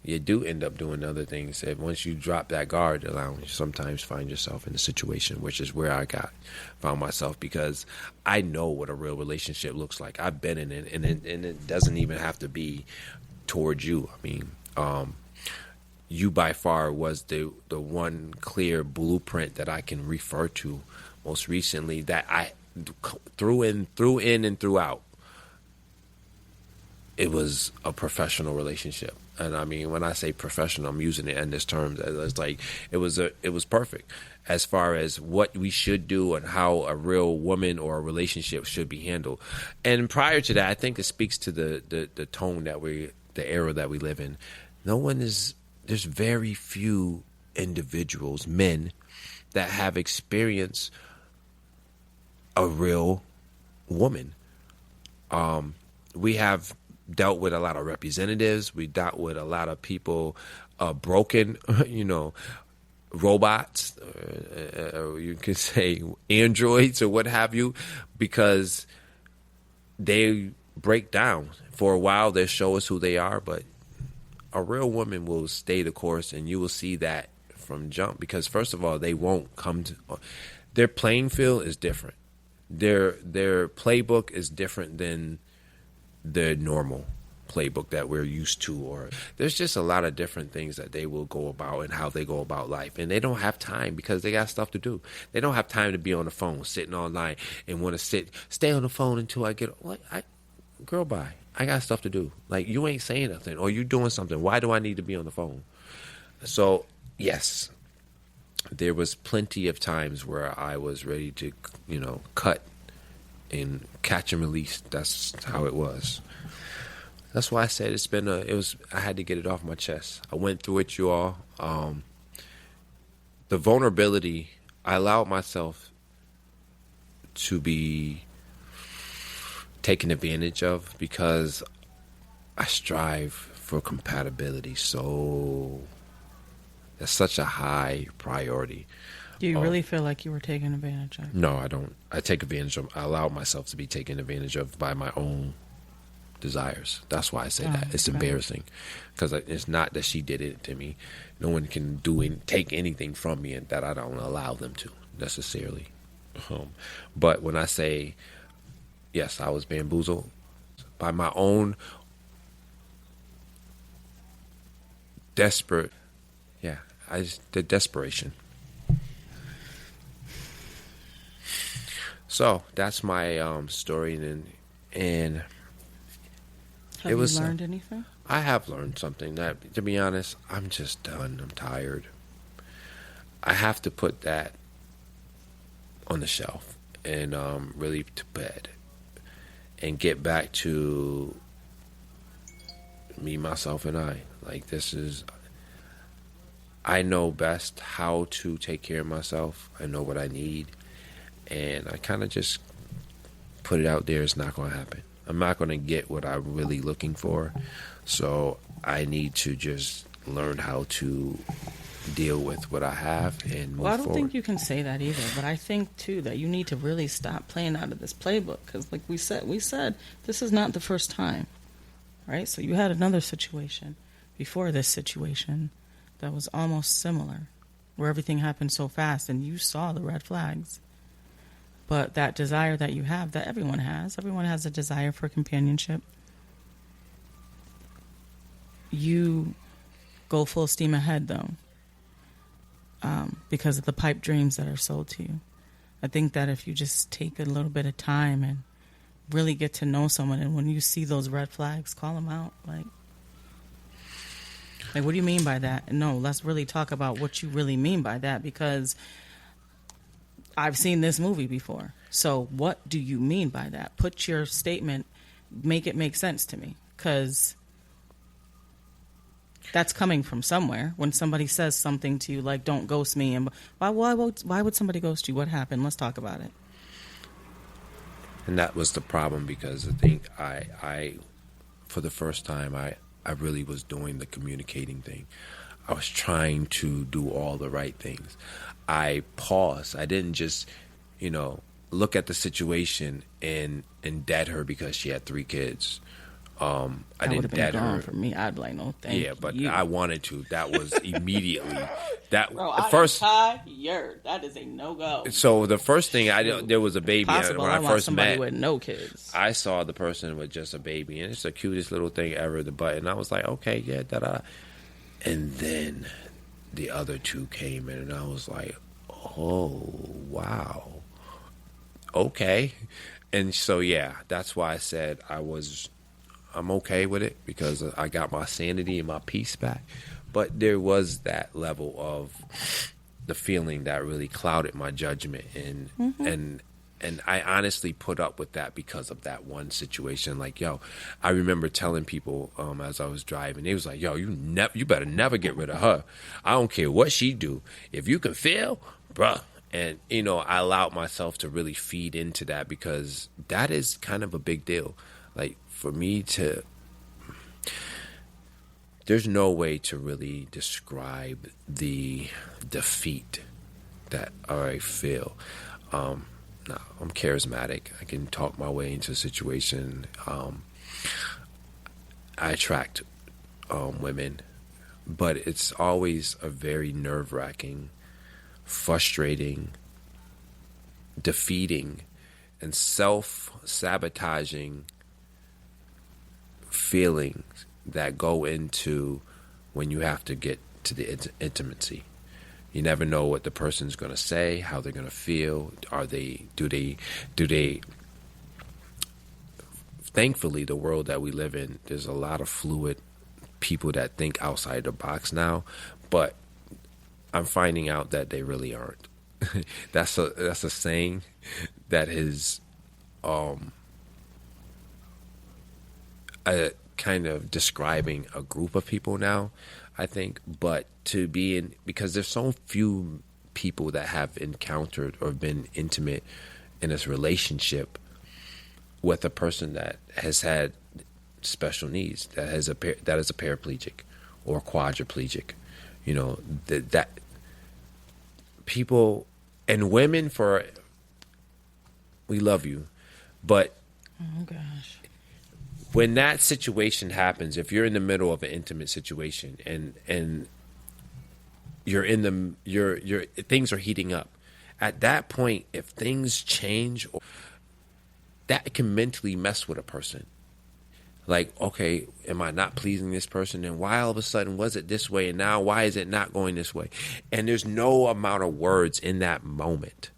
you do end up doing other things. And once you drop that guard, you sometimes find yourself in a situation, which is where I found myself, because I know what a real relationship looks like. I've been in it, and it doesn't even have to be towards you. I mean, you by far was the one clear blueprint that I can refer to most recently, that I through in and throughout. It was a professional relationship. And I mean, when I say professional, I'm using it in this term. It's like it was perfect as far as what we should do and how a real woman or a relationship should be handled. And prior to that, I think it speaks to the tone the era that we live in. There's very few individuals, men, that have experienced a real woman. We have dealt with a lot of representatives. We dealt with a lot of people, broken, robots, or you could say androids or what have you, because they break down. For a while, they show us who they are, but a real woman will stay the course, and you will see that from jump, because first of all, they won't come to their playing field is different. Their playbook is different than the normal playbook that we're used to, or there's just a lot of different things that they will go about and how they go about life, and they don't have time because they got stuff to do. They don't have time to be on the phone sitting all night and want to stay on the phone until I get girl, bye. I got stuff to do. Like, you ain't saying nothing, or you doing something. Why do I need to be on the phone? So, yes, there was plenty of times where I was ready to, cut and catch and release. That's how it was. That's why I said I had to get it off my chest. I went through it, you all. The vulnerability, I allowed myself to be taken advantage of, because I strive for compatibility. So that's such a high priority. Do you really feel like you were taken advantage of? No, I don't. I take advantage of. I allow myself to be taken advantage of by my own desires. That's why I say that. It's embarrassing, because it's not that she did it to me. No one can take anything from me that I don't allow them to necessarily. But when I say yes, I was bamboozled by my own desperate. Yeah, the desperation. So that's my story, and have it was. You learned anything? I have learned something. That, to be honest, I'm just done. I'm tired. I have to put that on the shelf and really to bed, and get back to me, myself, and I. Like, this is. I know best how to take care of myself. I know what I need. And I kind of just put it out there. It's not going to happen. I'm not going to get what I'm really looking for. So I need to just learn how to deal with what I have and move forward. Well, I don't think you can say that either. But I think, too, that you need to really stop playing out of this playbook. Because like we said, this is not the first time. Right? So you had another situation before this situation that was almost similar, where everything happened so fast and you saw the red flags. But that desire that you have, that everyone has a desire for companionship. You go full steam ahead, though, because of the pipe dreams that are sold to you. I think that if you just take a little bit of time and really get to know someone, and when you see those red flags, call them out. Like, what do you mean by that? No, let's really talk about what you really mean by that, because I've seen this movie before. So what do you mean by that? Put your statement, make it make sense to me, because that's coming from somewhere. When somebody says something to you like, don't ghost me, and why would somebody ghost you? What happened? Let's talk about it. And that was the problem, because I think I for the first time, I really was doing the communicating thing. I was trying to do all the right things. I paused. I didn't just, look at the situation and dead her because she had 3 kids. I didn't dead her. For me, I'd be like, no, thank you. Yeah, but I wanted to. That was immediately. Bro, I'm tired. That is a no-go. So the first thing there was a baby when I first met. With no kids. I saw the person with just a baby, and it's the cutest little thing ever. The button. I was like, okay, yeah, da-da. And then the other 2 came in, and I was like, oh, wow. Okay. And so, yeah, that's why I said I'm okay with it, because I got my sanity and my peace back. But there was that level of the feeling that really clouded my judgment. And I honestly put up with that because of that one situation. Like, yo, I remember telling people as I was driving, they was like, yo, you better never get rid of her. I don't care what she do. If you can feel, bruh. And, I allowed myself to really feed into that, because that is kind of a big deal. Like, for me there's no way to really describe the defeat that I feel. Now, I'm charismatic. I can talk my way into a situation. I attract women, but it's always a very nerve-wracking, frustrating, defeating, and self-sabotaging feelings that go into when you have to get to the intimacy. You never know what the person's going to say, how they're going to feel. Do they? Thankfully, the world that we live in, there's a lot of fluid people that think outside the box now, but I'm finding out that they really aren't. That's a saying that is a kind of describing a group of people now, I think. But to be in, because there's so few people that have encountered or been intimate in this relationship with a person that has had special needs, that is a paraplegic or quadriplegic, that people and women, we love you, but Oh gosh. when that situation happens, if you're in the middle of an intimate situation and you're things are heating up, at that point, if things change, that can mentally mess with a person. Like, okay, am I not pleasing this person? And why all of a sudden was it this way? And now why is it not going this way? And there's no amount of words in that moment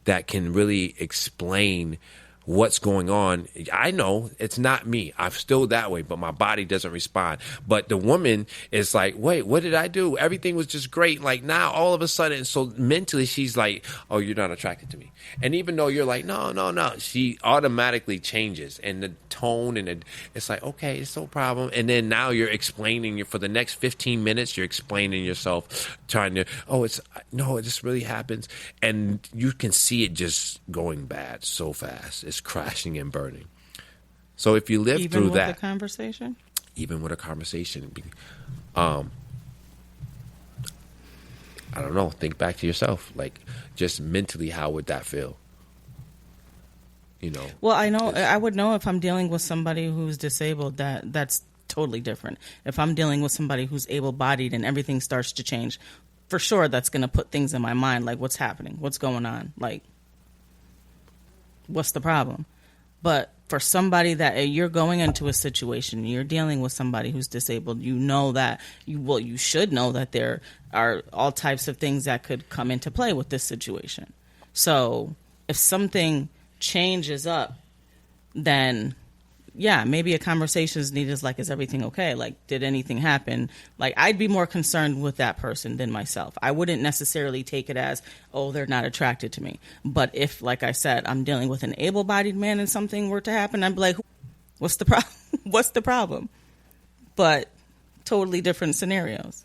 that can really explain what's going on. I know it's not me. I'm still that way, but my body doesn't respond. But the woman is like, wait, what did I do? Everything was just great. Like now all of a sudden, so mentally she's like, oh, you're not attracted to me. And even though you're like, no, she automatically changes. And the tone it's like, okay, it's no problem. And then now you're explaining for the next 15 minutes, you're explaining yourself, trying to, it just really happens. And you can see it just going bad so fast. It's crashing and burning. So if you live through that, even with a conversation, I don't know. Think back to yourself. Like, just mentally, how would that feel? You know. Well, I know I would know if I'm dealing with somebody who's disabled. That's totally different. If I'm dealing with somebody who's able-bodied and everything starts to change, for sure that's going to put things in my mind. Like, what's happening? What's going on? Like, what's the problem? But for somebody that you're going into a situation, you're dealing with somebody who's disabled, you know that you should know that there are all types of things that could come into play with this situation. So if something changes up, then yeah, maybe a conversation is needed. Like, is everything okay? Like, did anything happen? Like, I'd be more concerned with that person than myself. I wouldn't necessarily take it as, oh, they're not attracted to me. But if, like I said, I'm dealing with an able-bodied man and something were to happen, I'd be like, what's the problem? What's the problem? But totally different scenarios.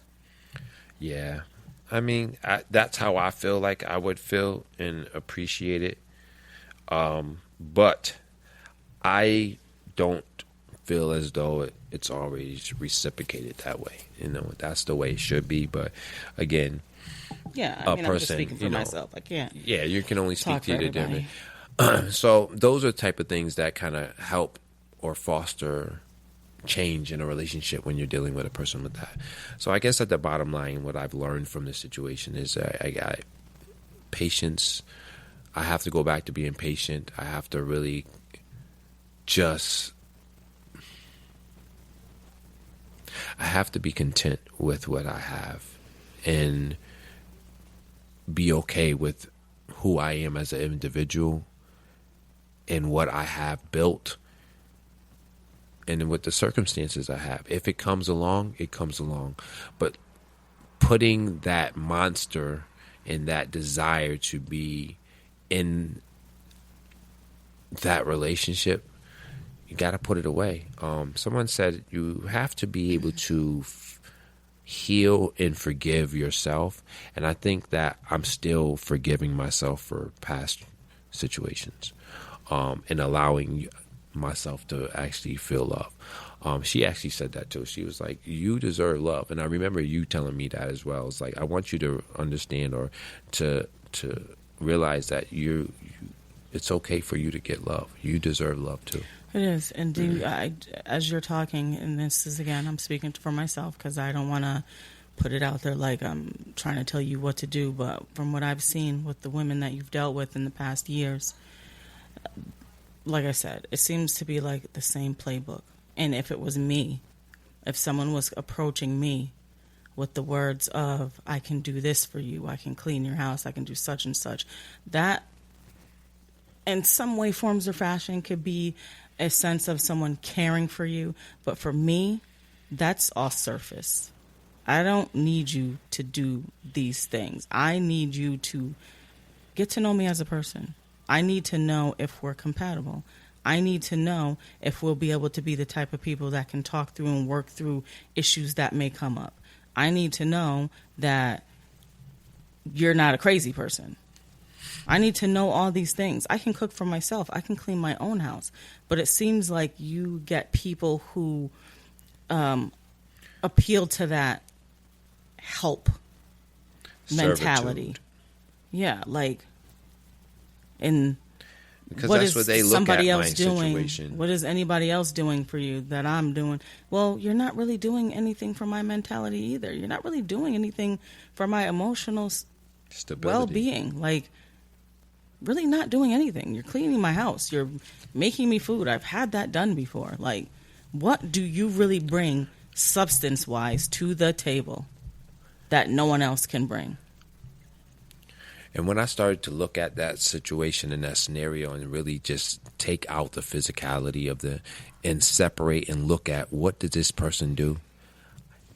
Yeah. I mean, that's how I feel like I would feel and appreciate it. But I don't feel as though it's always reciprocated that way. You know, that's the way it should be. But again, yeah, I mean, I'm just speaking for myself. I can't. Yeah, you can only speak to the everybody. different. So those are the type of things that kind of help or foster change in a relationship when you're dealing with a person with that. So I guess at the bottom line, what I've learned from this situation is I got patience. I have to go back to being patient. I have to really I have to be content with what I have and be okay with who I am as an individual and what I have built and with the circumstances I have. If it comes along, it comes along. But putting that monster and that desire to be in that relationship, you got to put it away. Someone said you have to be able to heal and forgive yourself. And I think that I'm still forgiving myself for past situations and allowing myself to actually feel love. She actually said that too. She was like, you deserve love. And I remember you telling me that as well. It's like, I want you to understand or to realize that it's okay for you to get love. You deserve love too. It is. And as you're talking, and this is, again, I'm speaking for myself because I don't want to put it out there like I'm trying to tell you what to do. But from what I've seen with the women that you've dealt with in the past years, like I said, it seems to be like the same playbook. And if it was me, if someone was approaching me with the words of, I can do this for you, I can clean your house, I can do such and such, that in some way, forms, or fashion could be a sense of someone caring for you. But for me, that's off surface. I don't need you to do these things. I need you to get to know me as a person. I need to know if we're compatible. I need to know if we'll be able to be the type of people that can talk through and work through issues that may come up. I need to know that you're not a crazy person. I need to know all these things. I can cook for myself. I can clean my own house. But it seems like you get people who appeal to that help. mentality. Servitude. Yeah, like, and Because what that's is what they look somebody at else my doing? situation. What is anybody else doing for you that I'm doing? Well, you're not really doing anything for my mentality either. You're not really doing anything for my emotional Stability. well-being. Like, really not doing anything. You're cleaning my house. You're making me food. I've had that done before. Like, what do you really bring substance-wise to the table that no one else can bring? And when I started to look at that situation and that scenario and really just take out the physicality of the and separate and look at what did this person do?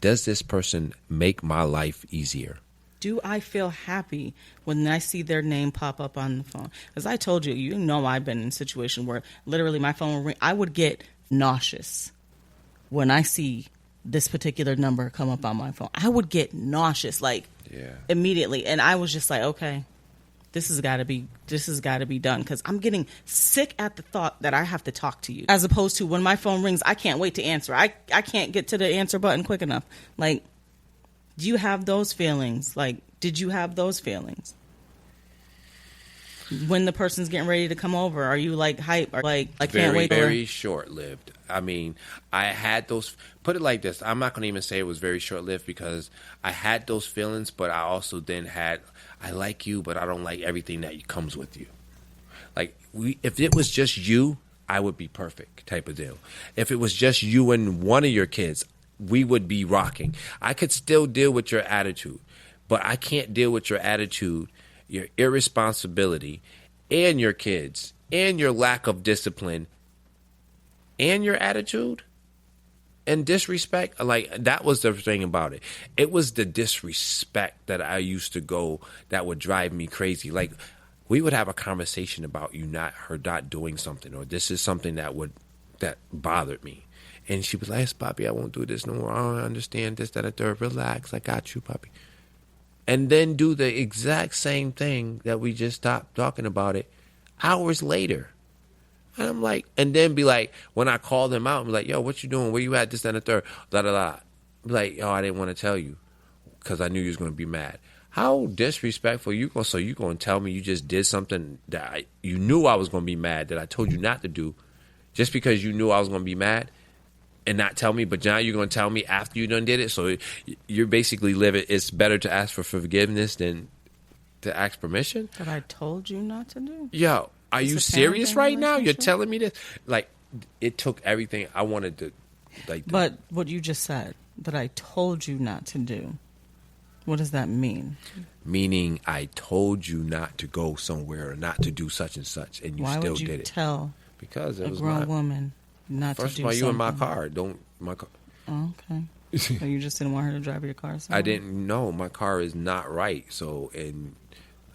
Does this person make my life easier? Do I feel happy when I see their name pop up on the phone? As I told you, you know I've been in a situation where literally my phone would ring. I would get nauseous when I see this particular number come up on my phone. I would get nauseous, like immediately. And I was just like, okay, this has got to be done, because I'm getting sick at the thought that I have to talk to you. As opposed to when my phone rings, I can't wait to answer. I can't get to the answer button quick enough. Like, do you have those feelings? Like, did you have those feelings? When the person's getting ready to come over, are you like hype? Or like, I can't wait. Very short-lived. I mean, I had those, put it like this. I'm not going to even say it was very short-lived, because I had those feelings, but I also then had, I like you, but I don't like everything that comes with you. Like, if it was just you, I would be perfect type of deal. If it was just you and one of your kids, we would be rocking. I could still deal with your attitude, but I can't deal with your attitude, your irresponsibility, and your kids, and your lack of discipline, and your attitude and disrespect. Like, that was the thing about it. It was the disrespect that I used to go that would drive me crazy. Like, we would have a conversation about her not doing something, or this is something that bothered me. And she was like, yes, Poppy, I won't do this no more. I don't understand this, that, and third. Relax. I got you, Poppy. And then do the exact same thing that we just stopped talking about it hours later. And I'm like, and then be like, when I call them out, I'm like, yo, what you doing? Where you at? This, that, and the third. Da, da, da. Be like, yo, I didn't want to tell you because I knew you was going to be mad. How disrespectful you going? So you going to tell me you just did something that you knew I was going to be mad, that I told you not to do, just because you knew I was going to be mad? And not tell me, but now you're going to tell me after you done did it. So you're basically living. It's better to ask for forgiveness than to ask permission. That I told you not to do. Yo, are you serious right now? You're telling me this? Like, it took everything I wanted to. Like, but what you just said, that I told you not to do. What does that mean? Meaning, I told you not to go somewhere or not to do such and such, and you Why still would you did it. Tell because it a was grown woman not First to do something. of all, you in my car. Don't my car. Oh, okay. So you just didn't want her to drive your car somewhere? I didn't know my car is not right. So, and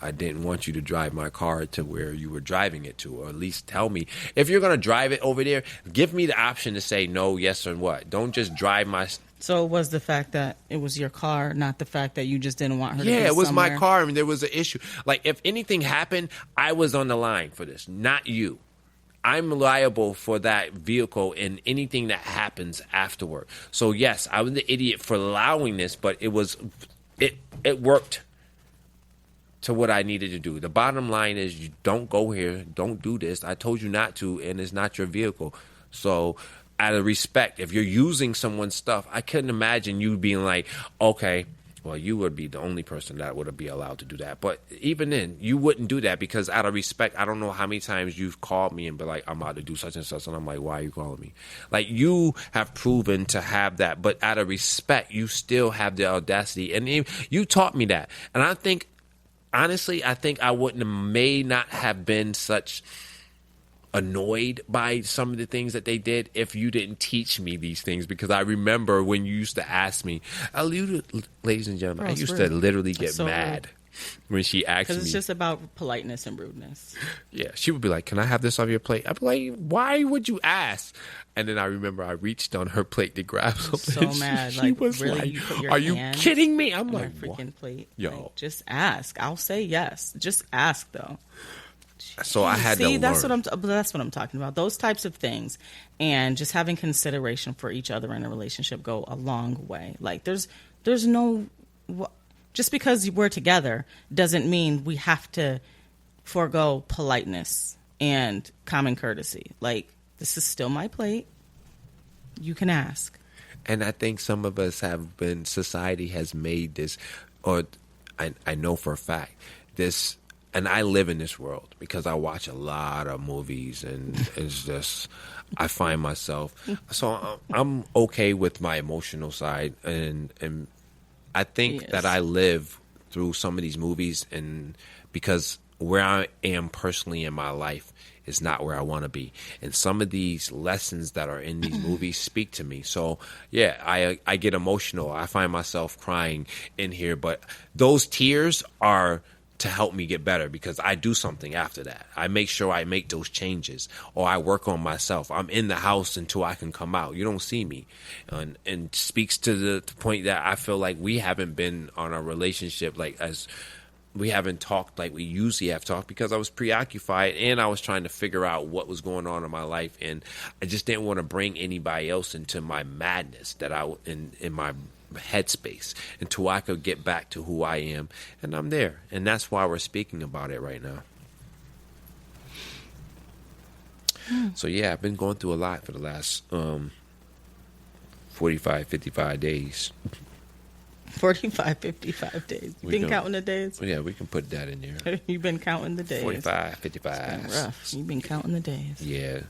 I didn't want you to drive my car to where you were driving it to, or at least tell me. If you're going to drive it over there, give me the option to say no, yes, or what. Don't just drive my... So it was the fact that it was your car, not the fact that you just didn't want her to be Yeah, it was somewhere. my car. I mean, there was an issue. Like, if anything happened, I was on the line for this, not you. I'm liable for that vehicle and anything that happens afterward. So, yes, I was the idiot for allowing this, but it worked to what I needed to do. The bottom line is, you don't go here, don't do this. I told you not to, and it's not your vehicle. So, out of respect, if you're using someone's stuff, I couldn't imagine you being like, okay, well, you would be the only person that would be allowed to do that. But even then, you wouldn't do that, because out of respect, I don't know how many times you've called me and been like, I'm about to do such and such. And I'm like, why are you calling me? Like, you have proven to have that. But out of respect, you still have the audacity. And you taught me that. And I think, honestly, I may not have been such annoyed by some of the things that they did if you didn't teach me these things, because I remember when you used to ask me, ladies and gentlemen, I used to literally get mad when she asked me. Because it's just about politeness and rudeness. Yeah, she would be like, can I have this off your plate? I'd be like, why would you ask? And then I remember I reached on her plate to grab something. So mad. She like, was really, like, you put your are you hand kidding me? I'm on like, my freaking what? plate. Yo. Like, just ask. I'll say yes. Just ask, though. So I had to learn. That's what I'm talking about. Those types of things, and just having consideration for each other in a relationship go a long way. Like, there's no, Just because we're together doesn't mean we have to forego politeness and common courtesy. Like, this is still my plate. You can ask. And I think some of us have been, society has made this, or I know for a fact, this, and I live in this world because I watch a lot of movies, and it's just, I find myself, so I'm okay with my emotional side, and I think Yes. that I live through some of these movies, and because where I am personally in my life is not where I want to be. And some of these lessons that are in these movies speak to me. So, yeah, I get emotional. I find myself crying in here, but those tears are to help me get better because I do something after that. I make sure I make those changes, or I work on myself. I'm in the house until I can come out. You don't see me. And speaks to the point that I feel like we haven't been on a relationship like as we haven't talked like we usually have talked because I was preoccupied and I was trying to figure out what was going on in my life, and I just didn't want to bring anybody else into my madness that I in my headspace until I could get back to who I am, and I'm there, and that's why we're speaking about it right now. So yeah, I've been going through a lot for the last 45, 55 days. 45, 55 days. You've We been don't- counting the days? Yeah, we can put that in there. You've been counting the days. 45, It's 55. been rough. You've been counting the days. Yeah.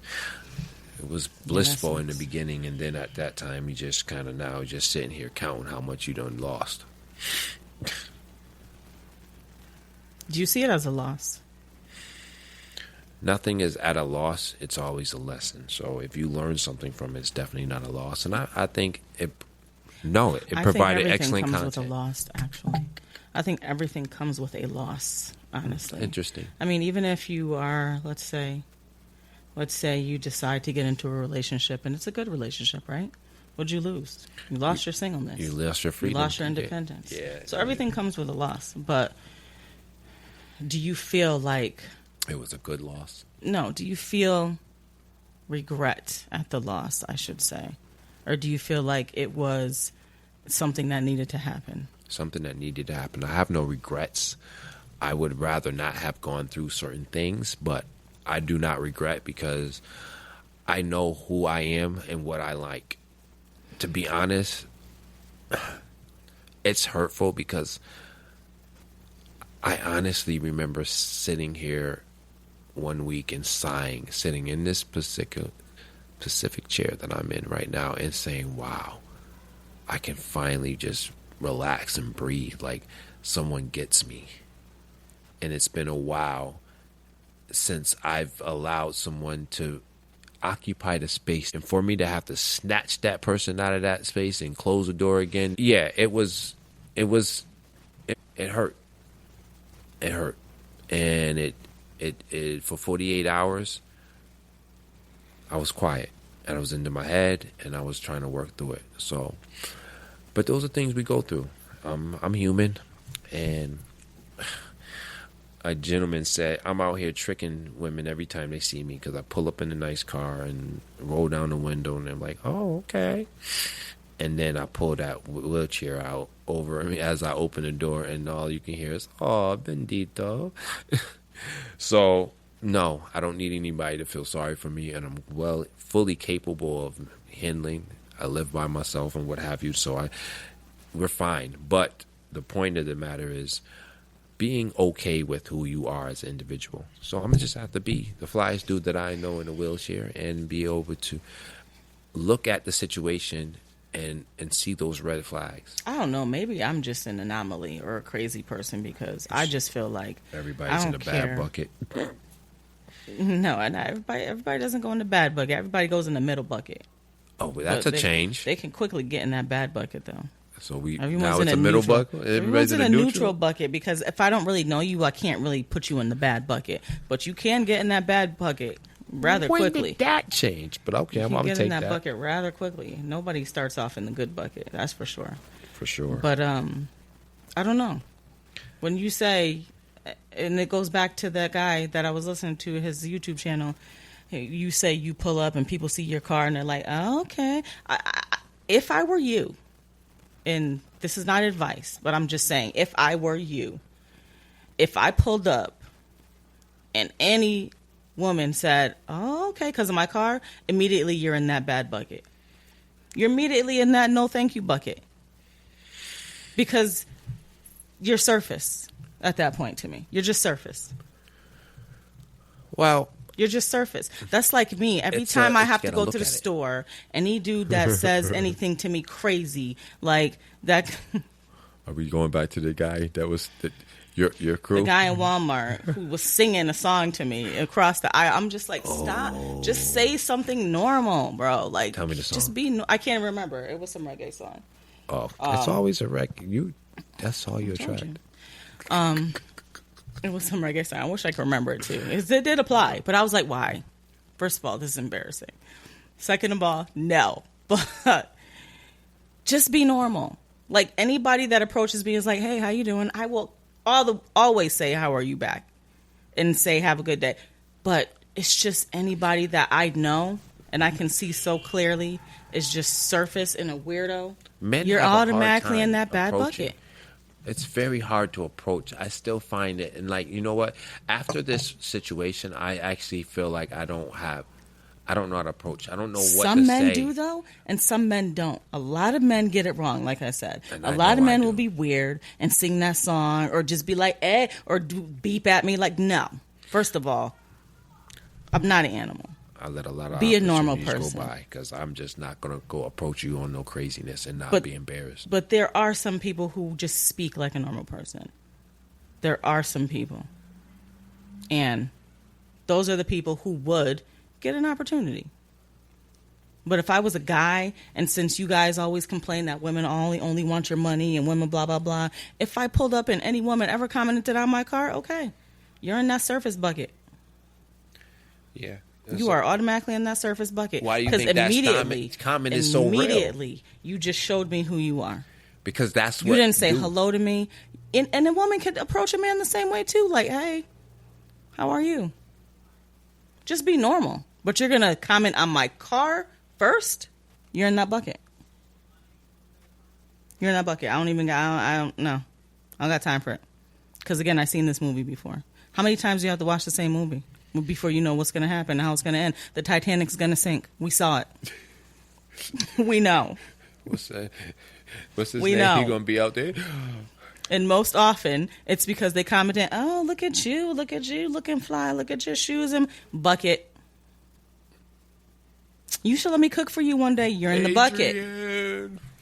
It was blissful in the sucks. beginning, and then at that time, you just kind of now just sitting here counting how much you done lost. Do you see it as a loss? Nothing is at a loss. It's always a lesson. So if you learn something from it, it's definitely not a loss. And I think it I provided think everything excellent comes content. with a loss, actually. I think everything comes with a loss, honestly. Interesting. I mean, even if you are, let's say you decide to get into a relationship and it's a good relationship, right? What'd you lose? You lost your singleness. You lost your freedom. You lost your independence. Yeah. So everything comes with a loss. But do you feel like, It was a good loss. no, do you feel regret at the loss, I should say? Or do you feel like it was something that needed to happen? Something that needed to happen. I have no regrets. I would rather not have gone through certain things, but I do not regret because I know who I am and what I like. To be honest, it's hurtful because I honestly remember sitting here one week and sighing, sitting in this specific chair that I'm in right now and saying, wow, I can finally just relax and breathe like someone gets me. And it's been a while since I've allowed someone to occupy the space, and for me to have to snatch that person out of that space and close the door again, yeah, it hurt. It hurt. And it for 48 hours I was quiet and I was into my head and I was trying to work through it. So, but those are things we go through. I'm human, and a gentleman said, I'm out here tricking women every time they see me because I pull up in a nice car and roll down the window and they're like, oh, okay. And then I pull that wheelchair out over me as I open the door, and all you can hear is, oh, bendito. So, no, I don't need anybody to feel sorry for me, and I'm fully capable of handling. I live by myself and what have you, so we're fine. But the point of the matter is being okay with who you are as an individual. So I'm going to just have to be the flyest dude that I know in a wheelchair and be able to look at the situation and see those red flags. I don't know. Maybe I'm just an anomaly or a crazy person because I just feel like Everybody's in a bad bucket. No, and everybody doesn't go in the bad bucket. Everybody goes in the middle bucket. Oh, but that's But a change. They can quickly get in that bad bucket, though. So Everyone's now in it's a middle neutral. bucket. Everyone's in a neutral bucket because if I don't really know you, I can't really put you in the bad bucket. But you can get in that bad bucket rather when quickly. did that change? But okay, You I'm can gonna get take in that that bucket rather quickly. Nobody starts off in the good bucket, that's for sure. for sure. But I don't know. When you say, and it goes back to that guy that I was listening to his YouTube channel. You say you pull up and people see your car and they're like, oh, okay. If I were you, and this is not advice, but I'm just saying, if I were you, if I pulled up and any woman said, oh, okay, because of my car, immediately you're in that bad bucket. You're immediately in that no thank you bucket. Because you're surface at that point to me. You're just surface. Well, you're just surface. That's like me. Every time I have to go to the store, any dude that says anything to me crazy, like that. Are we going back to the guy that was your crew? The guy in Walmart who was singing a song to me across the aisle. I'm just like, stop. Just say something normal, bro. Like, tell me the song. Just be. I can't remember. It was some reggae song. Oh, it's always a reggae. That's all you attract. It was some reggae song. I wish I could remember it too. It did apply, but I was like, why? First of all, this is embarrassing. Second of all, no. But just be normal. Like anybody that approaches me is like, hey, how you doing? I will always say, how are you back? And say, have a good day. But it's just anybody that I know and I can see so clearly is just surface and a weirdo. Men You're have automatically in that bad bucket. It's very hard to approach. I still find it. And, like, you know what? After this situation, I actually feel like I don't know how to approach. I don't know what to say. Some men do, though, and some men don't. A lot of men get it wrong, like I said. A lot of men will be weird and sing that song or just be like, eh, or beep at me. Like, no. First of all, I'm not an animal. I let a lot of be a normal person go by because I'm just not going to go approach you on no craziness and not be embarrassed. But there are some people who just speak like a normal person. There are some people. And those are the people who would get an opportunity. But if I was a guy, and since you guys always complain that women only want your money and women blah, blah, blah, if I pulled up and any woman ever commented on my car, okay, you're in that surface bucket. Yeah. You are automatically in that surface bucket. Why do you think that's common is so real? Immediately, you just showed me who you are. Because that's what you didn't say hello to me. And a woman could approach a man the same way, too. Like, hey, how are you? Just be normal. But you're going to comment on my car first? You're in that bucket. You're in that bucket. I don't know. I don't got time for it. Because, again, I've seen this movie before. How many times do you have to watch the same movie before you know what's going to happen and how it's going to end? The Titanic's going to sink. We saw it. We know. What's his name? Know. He going to be out there? And most often, it's because they commented, oh, look at you, looking fly, look at your shoes and bucket. You should let me cook for you one day. You're in the bucket.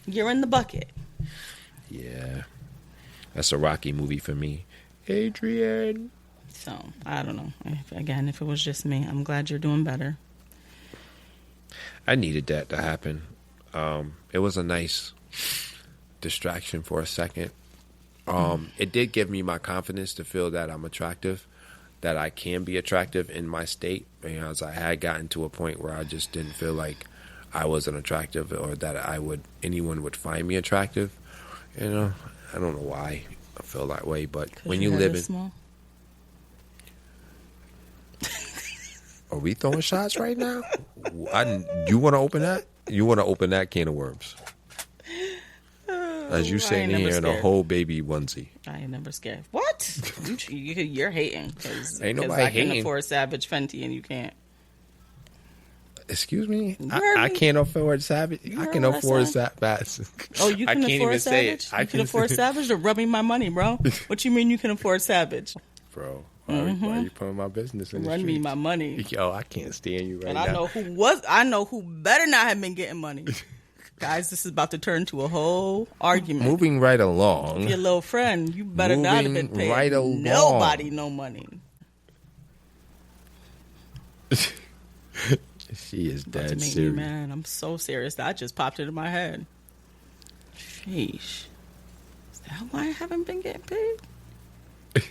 You're in the bucket. Yeah. That's a Rocky movie for me. Adrian. So, I don't know. Again, if it was just me, I'm glad you're doing better. I needed that to happen. It was a nice distraction for a second. It did give me my confidence to feel that I'm attractive, that I can be attractive in my state, because I had gotten to a point where I just didn't feel like I wasn't attractive or that anyone would find me attractive. You know, I don't know why I feel that way, but when you live in... Small? Are we throwing shots right now? You want to open that? You want to open that can of worms? As you sitting here in a whole baby onesie. I ain't never scared. What? You're hating. Ain't nobody hating. I can afford Savage Fenty and you can't. Excuse me? I can't afford Savage. I can afford Savage. Oh, you can afford Savage? You can afford Savage? Or rub me my money, bro. What you mean you can afford Savage? Bro. Why are you putting my business in the streets? Run me my money. Yo, I can't stand you right now. And I know who better not have been getting money. Guys, this is about to turn to a whole argument. Moving right along. Your little friend, you better not have been paying nobody no money. She is dead serious. Me mad. I'm so serious. That just popped into my head. Sheesh. Is that why I haven't been getting paid?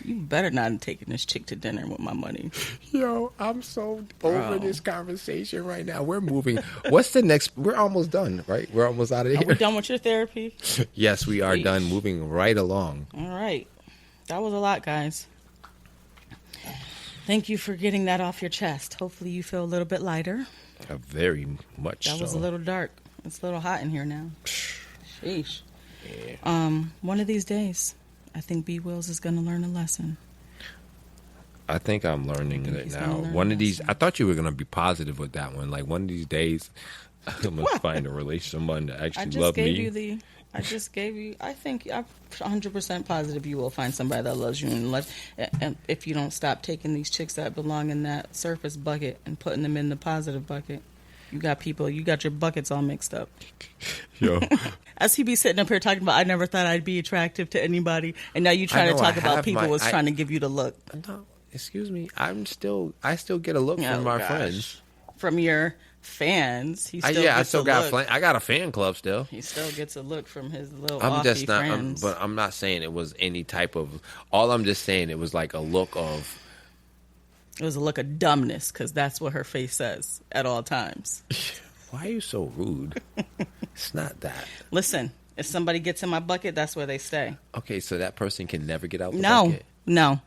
You better not have taken this chick to dinner with my money. Yo, I'm so over this conversation right now. We're moving. What's the next? We're almost done, right? We're almost out of here. Are we done with your therapy? Yes, we are done. Moving right along. All right. That was a lot, guys. Thank you for getting that off your chest. Hopefully you feel a little bit lighter. Very much That was a little dark. It's a little hot in here now. Sheesh. One of these days, I think B Wills is going to learn a lesson. I think I'm learning it he's now. gonna learn One a of these, lesson. I thought you were gonna be positive with that one. Like one of these days, I'm gonna find a relation, someone that I actually just love gave me. you the. I just gave you. I think I'm 100% positive you will find somebody that loves you, and if you don't stop taking these chicks that belong in that surface bucket and putting them in the positive bucket. You got people. You got your buckets all mixed up. Yo, As he be sitting up here talking about, I never thought I'd be attractive to anybody, and now you trying to know, talk I about have people my- was I- trying to give you the look. no, excuse me. I still get a look Oh, from my gosh. friends. From your fans. He still I gets still a got look. I got a fan club still. He still gets a look from his little I'm offy just not, friends. but I'm not saying it was any type of. All I'm just saying it was like a look of. It was a look of dumbness because that's what her face says at all times. Why are you so rude? It's not that. Listen, if somebody gets in my bucket, that's where they stay. Okay, so that person can never get out the No, bucket, no.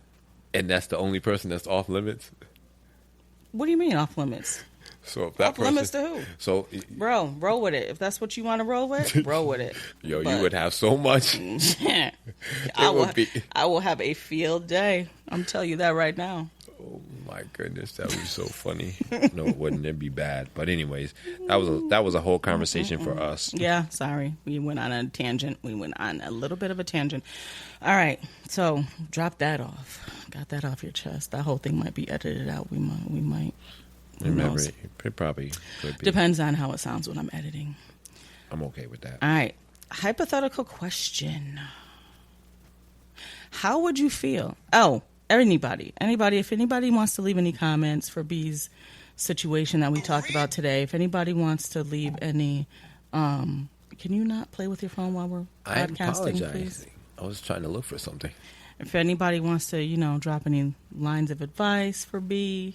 and that's the only person that's off limits. What do you mean off limits? So if that Off limits to who? So, Bro, roll with it. If that's what you want to roll with, roll with it. yo, But- you would have so much. I would be- I will have a field day. I'm telling you that right now. Oh my goodness, that was so funny. No, it wouldn't. It'd be bad. But anyways, that was a whole conversation for us. Yeah, sorry. We went on a tangent. We went on a little bit of a tangent. All right. So drop that off. Got that off your chest. That whole thing might be edited out. We might. Who Remember, knows? it probably could be. Depends on how it sounds when I'm editing. I'm okay with that. All right. Hypothetical question. How would you feel? Oh, anybody, if anybody wants to leave any comments for B's situation that we talked about today, if anybody wants to leave any, can you not play with your phone while we're I podcasting, apologize. please? I was trying to look for something. If anybody wants to, drop any lines of advice for B,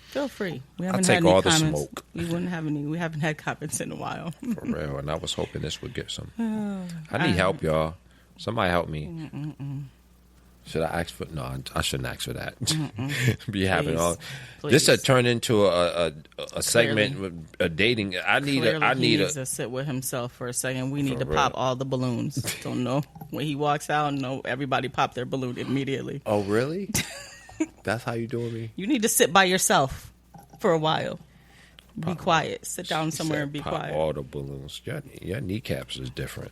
feel free. We haven't take had any all the comments. smoke. We haven't had comments in a while. For real, and I was hoping this would get some. I need help, y'all. Somebody help me. Should I ask for? No, I shouldn't ask for that. Be having Please. all. Please. This had turned into a segment with a dating. I need Clearly, he a. needs to sit with himself for a second. We need For to real. pop all the balloons. Don't know when he walks out. No, everybody pop their balloon immediately. Oh really? That's how you doing me? You need to sit by yourself for a while. Be quiet. Sit down somewhere Said and be pop quiet. all the balloons. Your kneecaps is different.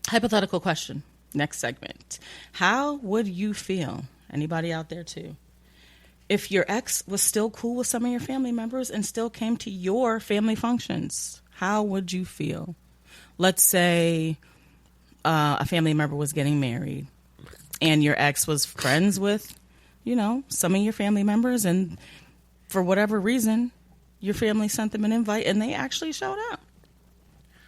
Hypothetical question. Next segment. How would you feel? Anybody out there too? If your ex was still cool with some of your family members and still came to your family functions, how would you feel? Let's say a family member was getting married and your ex was friends with, some of your family members, and for whatever reason, your family sent them an invite and they actually showed up.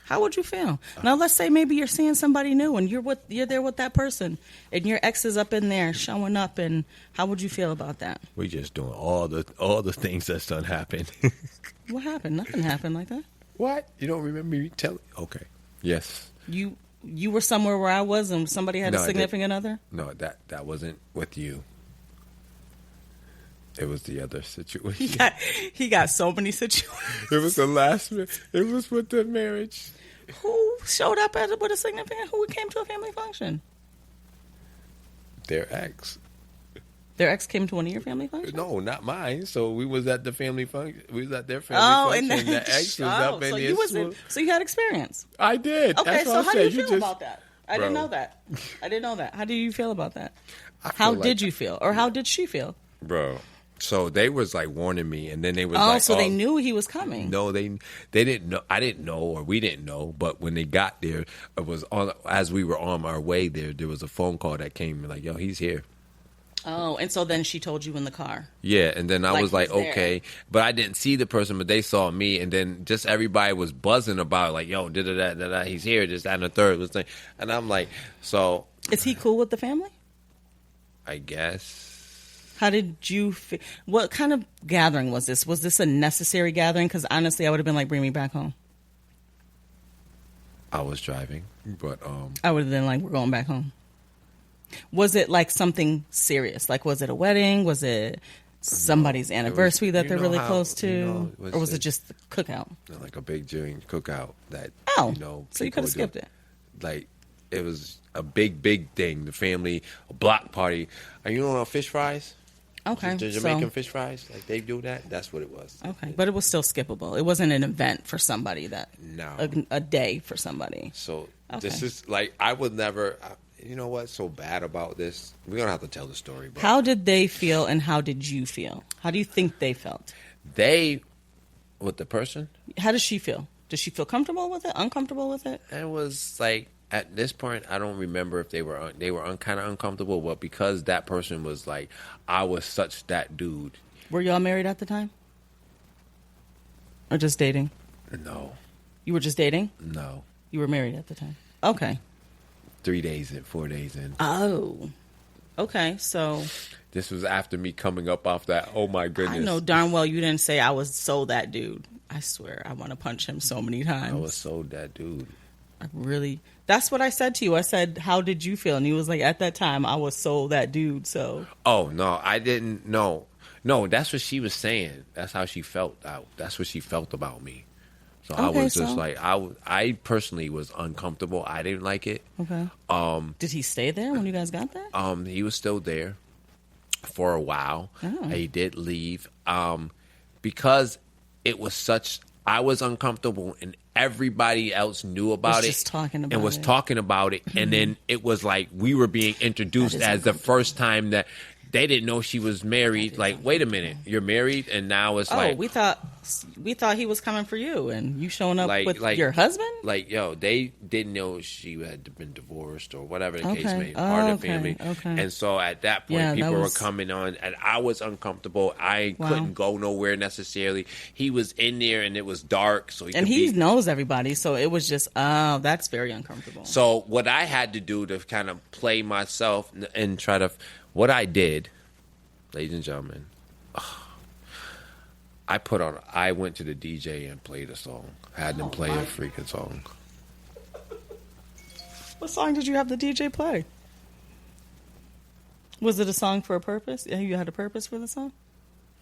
How would you feel? Now, let's say maybe you're seeing somebody new and you're there with that person and your ex is up in there showing up, and how would you feel about that? We just doing all the things that's done happen. What happened? Nothing happened like that. What? You don't remember me telling? Okay. Yes. You were somewhere where I was and somebody had No, a I significant other? No, that wasn't with you. It was the other situation. He got so many situations. It was the last. It was with the marriage. Who showed up with a significant? Who came to a family function? Their ex. Their ex came to one of your family functions? No, not mine. So we was at the family function. We was at their family function. And The ex was up in so there. so you had experience. I did. Okay, That's so what how I do you said. feel about that? I didn't Bro. know that. How do you feel about that? I How feel did like- you feel? Or how did she feel? bro? So they was like warning me, and then they was Oh, like, so they knew he was coming. No, they didn't know. I didn't know, or we didn't know. But when they got there, it was as we were on our way there. There was a phone call that came like, "Yo, he's here." Oh, and so then she told you in the car. Yeah, and then I Like, was like, who's there? okay, but I didn't see the person, but they saw me, and then just everybody was buzzing about it, like, yo, da he's here, this, that, and the third was thing, and I'm like, so Is he cool with the family? I guess How did you feel? What kind of gathering was this? Was this a necessary gathering? Because honestly, I would have been like, bring me back home. I was driving, but I would have been like, we're going back home. Was it like something serious? Like, was it a wedding? Was it somebody's anniversary that you they're know really how- close to? you know, Or was it just the cookout? like a big joint cookout that Oh, you know. so you could people have skipped do. it. Like, it was a big thing. The family, a block party. Are you on fish fries? Okay. The Jamaican fish fries? Like, they do that? That's what it was. Okay. But it was still skippable. It wasn't an event for somebody that. No. A day for somebody. So, Okay. this is, like, I would never. You know what's so bad about this? We're going to have to tell the story. But How did they feel and how did you feel? How do you think they felt? they, with the person, How does she feel? Does she feel comfortable with it? Uncomfortable with it? it was like, at this point, I don't remember if they were kind of uncomfortable, but because that person was like, I was such that dude. Were y'all married at the time? Or just dating? No, You were just dating? no. You were married at the time. Okay. 3 days in, 4 days in. Oh. Okay. So This was after me coming up off that. Oh my goodness! I know darn well you didn't say I was so that dude. I swear I want to punch him so many times. I was so that dude. I really. That's what I said to you. I said, "How did you feel?" And he was like, "At that time, I was so that dude." So. Oh no, I didn't. No, that's what she was saying. That's how she felt. That's what she felt about me. So I Okay, was just so- like, I personally was uncomfortable. I didn't like it. Okay. Did he stay there when you guys got there? He was still there for a while. Oh. He did leave. Because it was such. I was uncomfortable, and everybody else knew about Was it. just talking about and was it. talking about it, and then it was like we were being introduced That is as the first time that they didn't know she was married. Like, wait a minute, you're married, and now it's Oh, like we thought he was coming for you, and you showing up Like- with like- your husband. like, yo, they didn't know she had been divorced or whatever the case Okay. may be, part of the Oh, family. okay. And so at that point, Yeah, that people were was- coming on, and I was uncomfortable. I Wow. couldn't go nowhere necessarily. He was in there, and it was dark, so And could he be- knows everybody, so it was just, oh, that's very uncomfortable. So what I had to do to kind of play myself and try to, what I did, ladies and gentlemen, I went to the DJ and played a song. Had them play a freaking song. What song did you have the DJ play? Was it a song for a purpose? Yeah, you had a purpose for the song?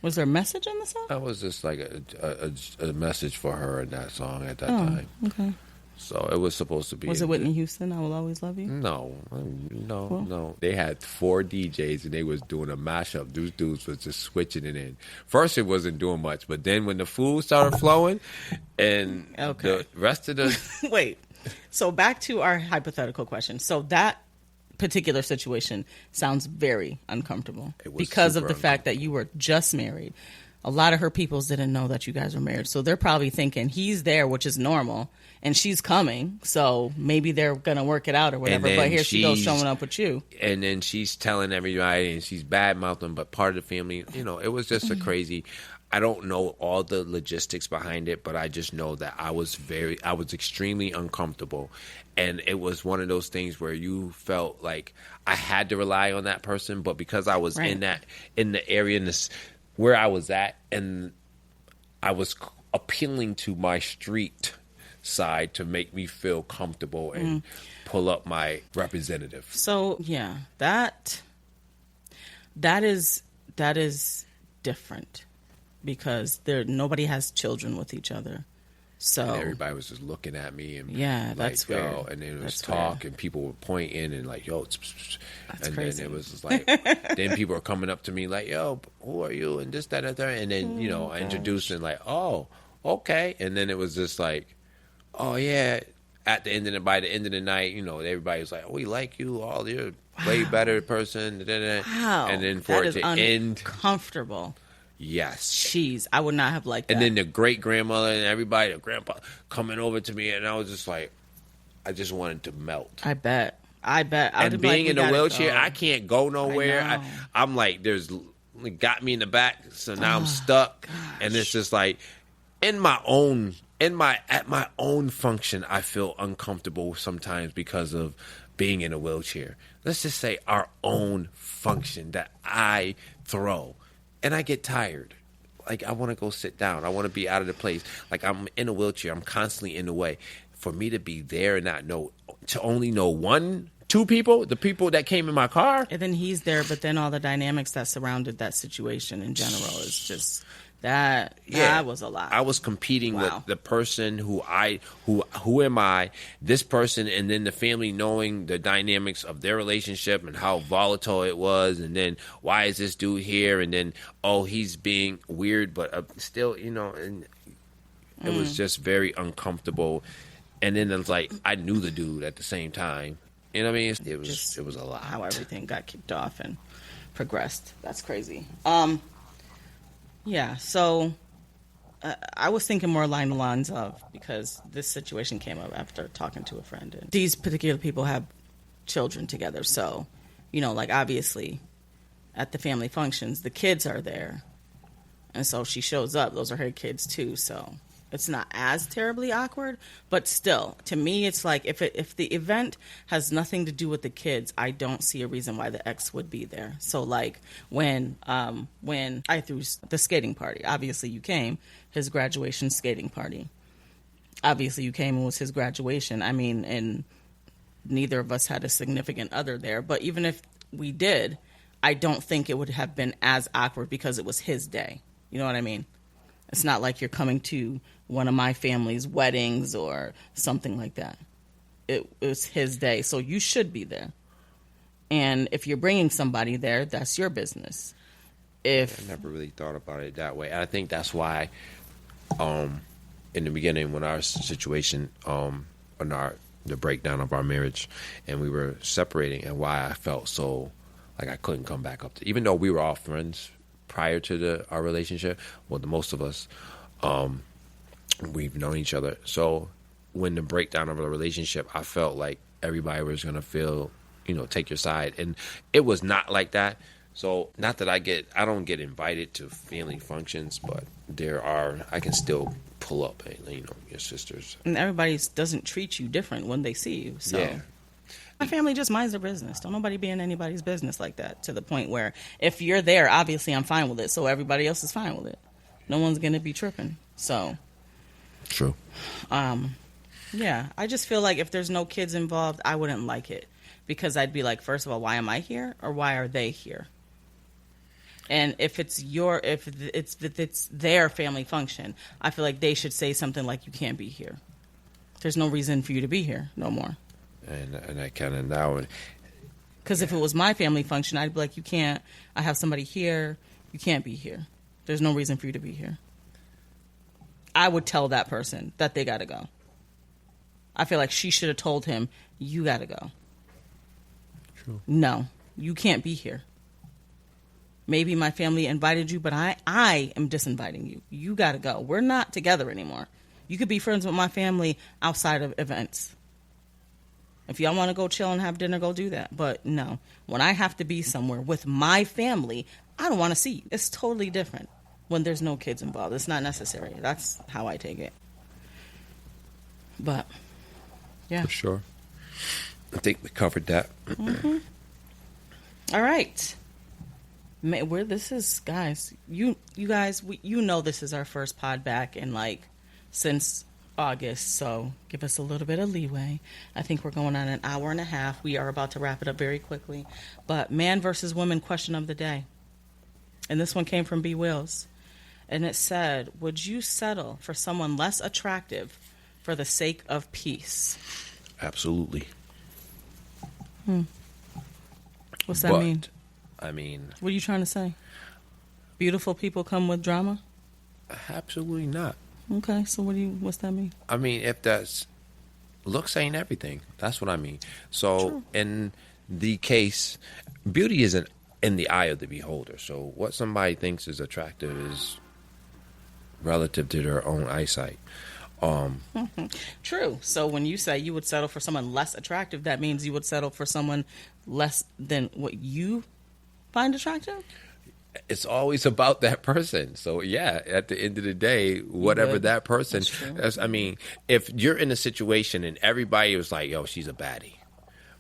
Was there a message in the song? That was just like a message for her in that song at that Oh, time. okay. So it was supposed to be. Was it Whitney Houston, I Will Always Love You? No. Well. They had 4 DJs and they was doing a mashup. These dudes was just switching it in. First, it wasn't doing much, but then when the food started flowing, and Okay. the rest of the Wait. So back to our hypothetical question. So that particular situation sounds very uncomfortable It was because of super the fact that you were just married. A lot of her peoples didn't know that you guys were married. So they're probably thinking he's there, which is normal, and she's coming. So maybe they're going to work it out or whatever. then But here she goes she's- showing up with you. and then she's telling everybody, and she's bad mouthing, but part of the family, it was just a crazy. I don't know all the logistics behind it, but I just know that I was extremely uncomfortable, and it was one of those things where you felt like I had to rely on that person, but because I was Right. in the area where I was at, and I was appealing to my street side to make me feel comfortable and pull up my representative. So yeah, that is different because nobody has children with each other. So And everybody was just looking at me and Yeah, like, that's yo, weird. and then it was That's talk weird. and people were pointing and like, yo, That's and crazy. then it was just like, then people were coming up to me like, yo, who are you? And this, that, and that. And then, I introduced and like, oh, okay. And then it was just like, oh yeah. By the end of the night, everybody was like, oh, we like you. Oh, you're a way better person. wow, And then for that it is to end, uncomfortable. yes. Jeez, I would not have liked that. And then the great grandmother and everybody, the grandpa coming over to me, and I was just like, I just wanted to melt. I bet. I would And have being like, in we a gotta wheelchair, go. I can't go nowhere. know. I'm like, it got me in the back, so now I'm stuck, and it's just like, at my own function, I feel uncomfortable sometimes because of being in a wheelchair. Let's just say our own function that I throw, and I get tired. Like, I want to go sit down. I want to be out of the place. Like, I'm in a wheelchair. I'm constantly in the way. For me to be there and not know, to only know two people, the people that came in my car. And then he's there, but then all the dynamics that surrounded that situation in general is just That was a lot. I was competing Wow. with the person who am I, this person, and then the family knowing the dynamics of their relationship and how volatile it was, and then why is this dude here, and then he's being weird, but still, and it was just very uncomfortable. And then it was like I knew the dude at the same time. You know what I mean? It was a lot. How everything got kicked off and progressed. That's crazy. Yeah, so I was thinking more along the lines of, because this situation came up after talking to a friend. And these particular people have children together. So, like obviously at the family functions, the kids are there. And so she shows up. Those are her kids too. So it's not as terribly awkward, but still, to me, it's like if the event has nothing to do with the kids, I don't see a reason why the ex would be there. So, like when I threw the skating party, obviously you came, his graduation skating party. Obviously you came and it was his graduation. I mean, and neither of us had a significant other there, but even if we did, I don't think it would have been as awkward because it was his day. You know what I mean? It's not like you're coming to one of my family's weddings or something like that. It was his day, so you should be there. And if you're bringing somebody there, that's your business. I never really thought about it that way. I think that's why, in the beginning, when our situation, the breakdown of our marriage, and we were separating, and why I felt so like I couldn't come back up to, even though we were all friends prior to our relationship, well, the most of us, we've known each other. So when the breakdown of the relationship, I felt like everybody was going to feel, take your side. And it was not like that. So not that I don't get invited to family functions, but I can still pull up, your sisters. And everybody doesn't treat you different when they see you. So. Yeah. My family just minds their business. Don't nobody be in anybody's business like that, to the point where if you're there, obviously I'm fine with it. So everybody else is fine with it. No one's going to be tripping. So. True. Yeah, I just feel like if there's no kids involved, I wouldn't like it. Because I'd be like, first of all, why am I here? Or why are they here? And if it's their family function, I feel like they should say something like, you can't be here. There's no reason for you to be here no more. And I kind of now. Because if it was my family function, I'd be like, you can't. I have somebody here. You can't be here. There's no reason for you to be here. I would tell that person that they got to go. I feel like she should have told him, you got to go. True. No, you can't be here. Maybe my family invited you, but I am disinviting you. You got to go. We're not together anymore. You could be friends with my family outside of events. If y'all want to go chill and have dinner, go do that. But no, when I have to be somewhere with my family, I don't want to see you. It's totally different when there's no kids involved. It's not necessary. That's how I take it. But, yeah. For sure. I think we covered that. Mm-hmm. All right. Where this is, guys, you guys, this is our first pod back in since August, so give us a little bit of leeway. I think we're going on an hour and a half. We are about to wrap it up very quickly. But man versus woman question of the day. And this one came from B. Wills. And it said, would you settle for someone less attractive for the sake of peace? Absolutely. What's that mean? I mean... What are you trying to say? Beautiful people come with drama? Absolutely not. Okay, so what's that mean? I mean, if that's... Looks ain't everything. That's what I mean. So, true. In the case, beauty isn't in the eye of the beholder. So what somebody thinks is attractive is relative to their own eyesight. True. So when you say you would settle for someone less attractive, that means you would settle for someone less than what you find attractive? It's always about that person. So yeah, at the end of the day, whatever that person, I mean, if you're in a situation and everybody was like, yo, she's a baddie,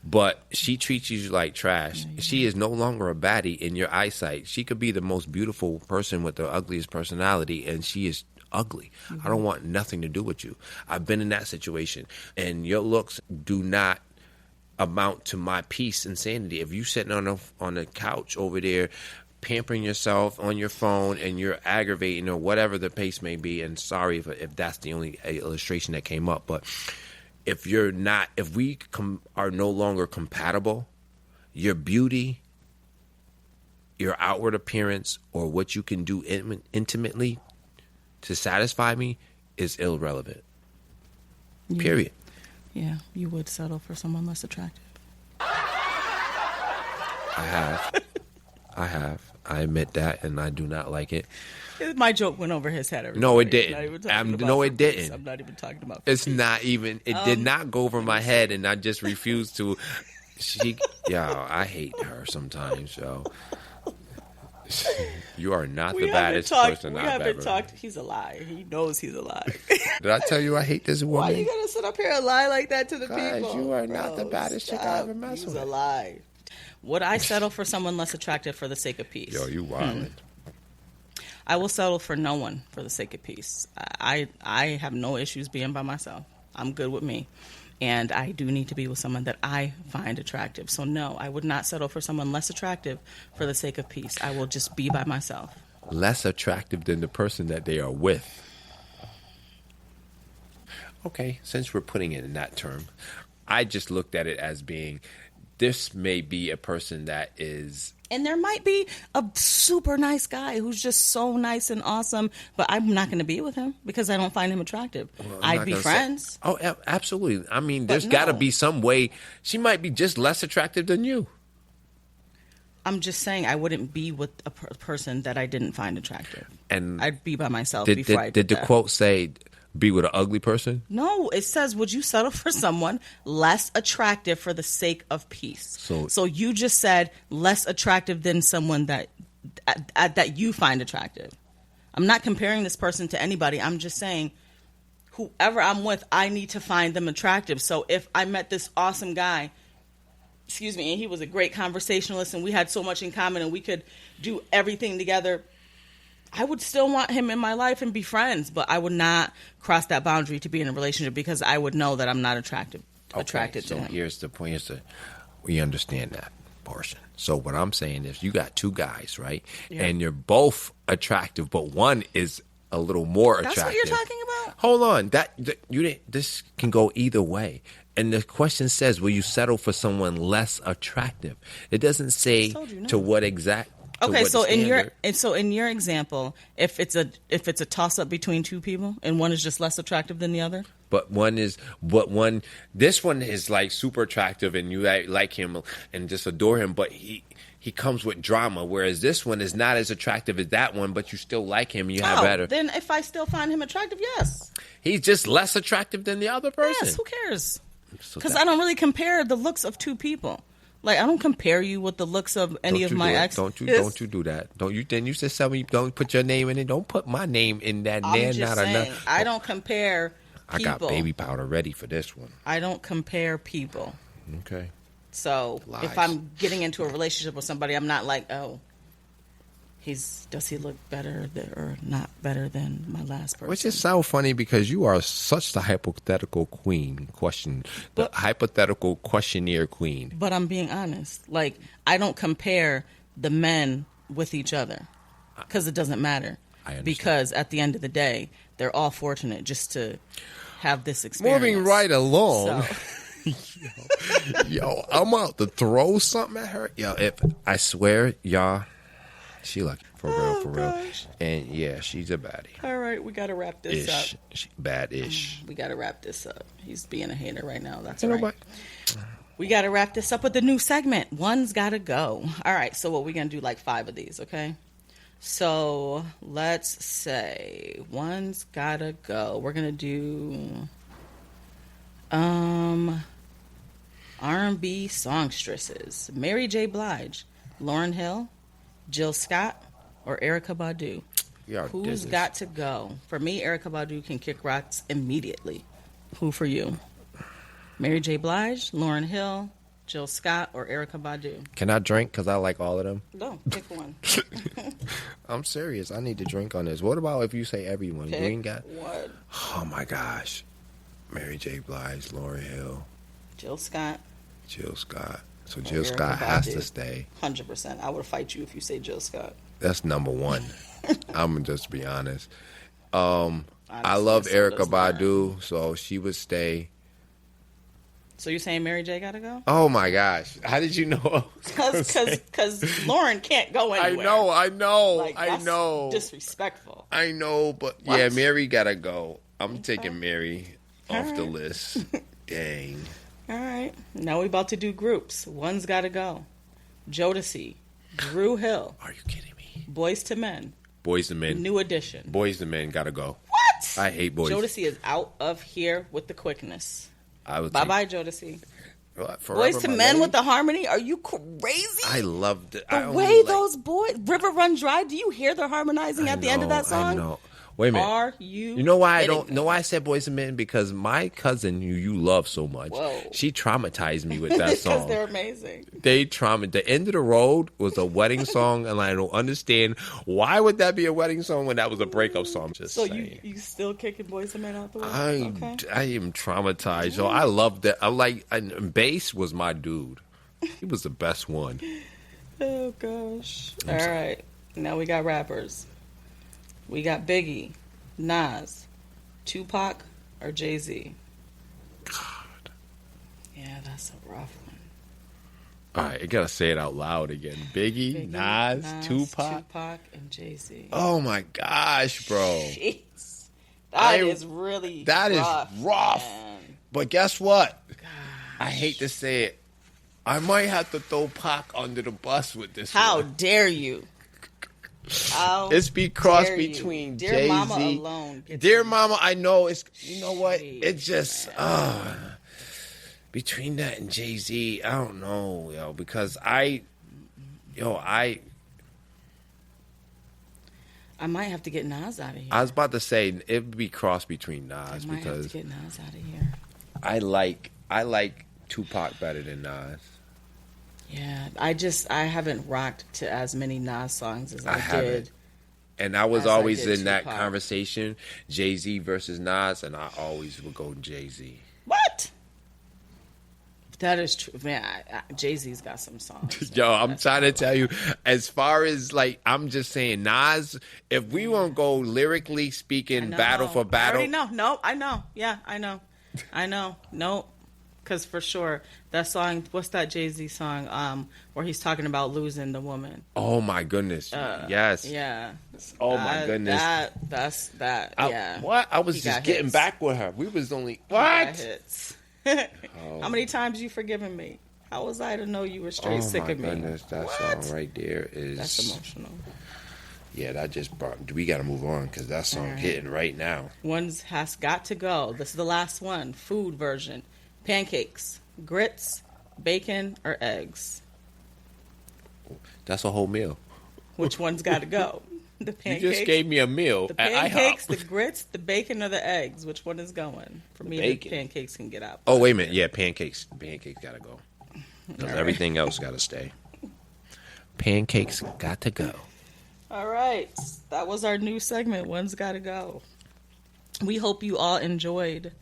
but she treats you like trash, she is no longer a baddie in your eyesight. She could be the most beautiful person with the ugliest personality, and she is ugly. I don't want nothing to do with you. I've been in that situation, and your looks do not amount to my peace and sanity. If you sitting on the couch over there pampering yourself on your phone and you're aggravating or whatever the pace may be. And sorry if that's the only illustration that came up, but if we are no longer compatible, your beauty, your outward appearance, or what you can do intimately to satisfy me is irrelevant. Period. Yeah, you would settle for someone less attractive. I have. I admit that, and I do not like it. My joke went over his head. Everybody. No, it didn't. No, it didn't. I'm not even talking about. It's not even. It did not go over my head, and I just refused to. I hate her sometimes. Yo, you are not the baddest person I've ever. We haven't talked. He's a liar. He knows he's a liar. Did I tell you I hate this woman? Why you gotta sit up here and lie like that to the people? You are not the baddest chick I ever messed with. He's a lie. Would I settle for someone less attractive for the sake of peace? Yo, you wild. I will settle for no one for the sake of peace. I have no issues being by myself. I'm good with me. And I do need to be with someone that I find attractive. So no, I would not settle for someone less attractive for the sake of peace. I will just be by myself. Less attractive than the person that they are with. Okay, since we're putting it in that term, I just looked at it as being, this may be a person that is... And there might be a super nice guy who's just so nice and awesome, but I'm not going to be with him because I don't find him attractive. Well, I'd be friends. Absolutely. I mean, there's got to be some way. She might be just less attractive than you. I'm just saying I wouldn't be with a person that I didn't find attractive. And I'd be by myself before I did the quote say... Be with an ugly person? No, it says, would you settle for someone less attractive for the sake of peace? So you just said less attractive than someone that you find attractive. I'm not comparing this person to anybody. I'm just saying whoever I'm with, I need to find them attractive. So if I met this awesome guy, and he was a great conversationalist and we had so much in common and we could do everything together, I would still want him in my life and be friends, but I would not cross that boundary to be in a relationship because I would know that I'm not attracted to him. So here's the point. We understand that portion. So what I'm saying is you got two guys, right? Yeah. And you're both attractive, but one is a little more attractive. That's what you're talking about? Hold on. This can go either way. And the question says, will you settle for someone less attractive? It doesn't say to what exact. Okay, so in your example, if it's a toss up between two people and one is just less attractive than the other, this one is like super attractive and you like him and just adore him, but he comes with drama, whereas this one is not as attractive as that one, but you still like him. You have better. Then if I still find him attractive, yes, he's just less attractive than the other person. Yes, who cares? Because I don't really compare the looks of two people. Like, I don't compare you with the looks of any of my exes. Don't you do that. Don't you? Then you said something. Don't put your name in it. Don't put my name in that. I'm just saying, I don't compare people. I got baby powder ready for this one. I don't compare people. Okay. So if I'm getting into a relationship with somebody, I'm not like, oh, does he look better or not better than my last person? Which is so funny because you are such the hypothetical queen. Hypothetical questionnaire queen. But I'm being honest. Like, I don't compare the men with each other because it doesn't matter. I understand. Because at the end of the day, they're all fortunate just to have this experience. Moving right along. Yo, I'm out to throw something at her. Yo, I swear, y'all. She lucky. For real. And yeah, she's a baddie. All right, we got to wrap this up. Bad-ish. We got to wrap this up. He's being a hater right now. That's all right. We got to wrap this up with the new segment. One's got to go. All right, so what we're going to do like 5 of these, okay? So let's say one's got to go. We're going to do R&B songstresses. Mary J. Blige, Lauryn Hill, Jill Scott, or Erykah Badu? Who's got to go? For me, Erykah Badu can kick rocks immediately. Who for you? Mary J. Blige, Lauryn Hill, Jill Scott, or Erykah Badu? Can I drink? Because I like all of them. No, pick one. I'm serious. I need to drink on this. What about if you say everyone? Pick Green got. What? Oh my gosh. Mary J. Blige, Lauryn Hill, Jill Scott. So Jill Erykah Scott has to Badu. stay. 100%. I would fight you if you say Jill Scott. That's number one. I'm gonna just be honest. I Honestly, love so Erykah does Lauren. Badu, so she would stay. So you're saying Mary J. gotta go? Oh my gosh! How did you know? Because Lauren can't go I anywhere. know, Like, I that's know, disrespectful. I know, but What? yeah, Mary gotta go. I'm taking Mary off the Alright. list. Dang. All right. Now we about to do groups. One's gotta go. Jodeci, Drew Hill, Are you kidding me? Boys to Men, Boys to Men. New Edition. Boys to Men gotta go. What? I hate boys. Jodeci is out of here with the quickness. I would Bye bye, Jodeci. Forever, Boys to my Men lady. with the harmony? Are you crazy? I loved it. The way those boys, River Run Dry, do you hear they're harmonizing at the end of that song? I know. Wait a minute. Are you? You know why I kidding don't me? know why I said Boys and Men? Because my cousin, who you love so much, Whoa. she traumatized me with that Because song. they're amazing. The End of the Road was a wedding song, and I don't understand why would that be a wedding song when that was a breakup song. Just So saying. you still kicking Boys and Men out the way? I am traumatized. So I love that. And Bass was my dude. He was the best one. Oh gosh. All right. Now we got rappers. We got Biggie, Nas, Tupac, or Jay-Z. God. Yeah, that's a rough one. All right, I gotta say it out loud again. Biggie, Nas, Tupac. and Jay-Z. Oh my gosh, bro. Jeez. That is really rough. Man. But guess what? Gosh. I hate to say it. I might have to throw Pac under the bus with this How one. dare you? How It's be cross dare you. between Dear Jay-Z. Mama alone. gets Dear me. Mama, I know it's, you know what? Jeez, It's just, between that and Jay-Z, I don't know, yo, because I might have to get Nas out of here. was about to say it would be cross between I Nas might have because to get Nas out of here. I like Tupac better than Nas. Yeah, I haven't rocked to as many Nas songs as I haven't. did. And I was As I always did in that Tupac. conversation, Jay-Z versus Nas, and I always would go Jay-Z. What? That is true, man. Jay-Z's got some songs. Yo, I'm trying to tell you, as far as I'm just saying, Nas, if we won't go lyrically speaking, battle for I battle, already know. No, I know. Yeah, I know. No, because for sure that song. What's that Jay-Z song? Where he's talking about losing the woman. oh my goodness, yes, Yeah. oh my goodness. That's that. I, Yeah. What? I was He just got getting hits. back with her. We was only That what? hits. Oh. How many times you forgiven me? How was I to know you were straight sick my of me? goodness, that What? song right there is. That's emotional. Yeah, that just brought. We got to move on because that song Alright. hitting right now. One's has got to go. This is the last one. Food version. Pancakes, grits, bacon, or eggs. That's a whole meal. Which one's got to go? The pancakes. You just gave me a meal the at pancakes, IHOP. the grits, the bacon, or the eggs. Which one is going? For me, the bacon. pancakes can get out. Oh wait a minute, yeah, pancakes. Pancakes gotta go. Because All right. everything else gotta stay. Pancakes got to go. All right. That was our new segment. One's got to go. We hope you all enjoyed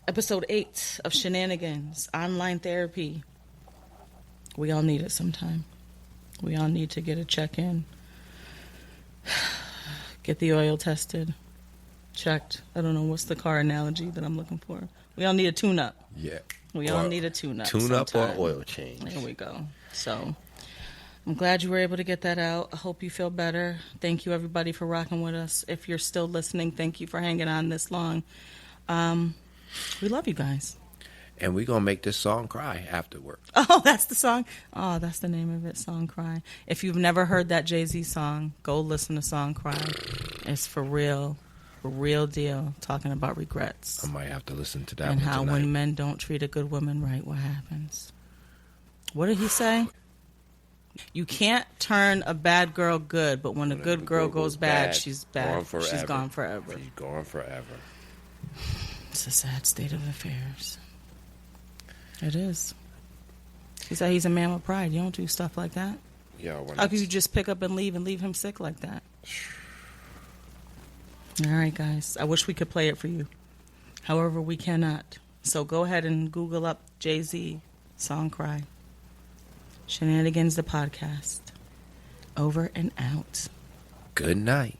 episode 8 of Shenanigans Online Therapy. We all need it sometime. We all need to get a check-in. Get the oil tested. Checked. I don't know what's the car analogy that I'm looking for. We all need a tune-up. Yeah. We all need a tune-up. Tune-up or sometime. oil change. There we go. So I'm glad you were able to get that out. I hope you feel better. Thank you, everybody, for rocking with us. If you're still listening, thank you for hanging on this long. We love you guys. And we're gonna make this song cry afterward. Oh, that's the song. Oh, that's the name of it, Song Cry. If you've never heard that Jay-Z song, go listen to Song Cry. It's for real deal, talking about regrets. I might have to listen to that And one how tonight. when men don't treat a good woman right, what happens? What did he say? You can't turn a bad girl good, but when a good girl goes bad, she's bad. Gone forever. She's gone forever. She's gone forever. It's a sad state of affairs. It is. He said he's a man with pride. You don't do stuff like that. Yo, when How could you just pick up and leave him sick like that? All right, guys. I wish we could play it for you. However, we cannot. So go ahead and Google up Jay-Z Song Cry. Shenanigans the podcast. Over and out. Good night.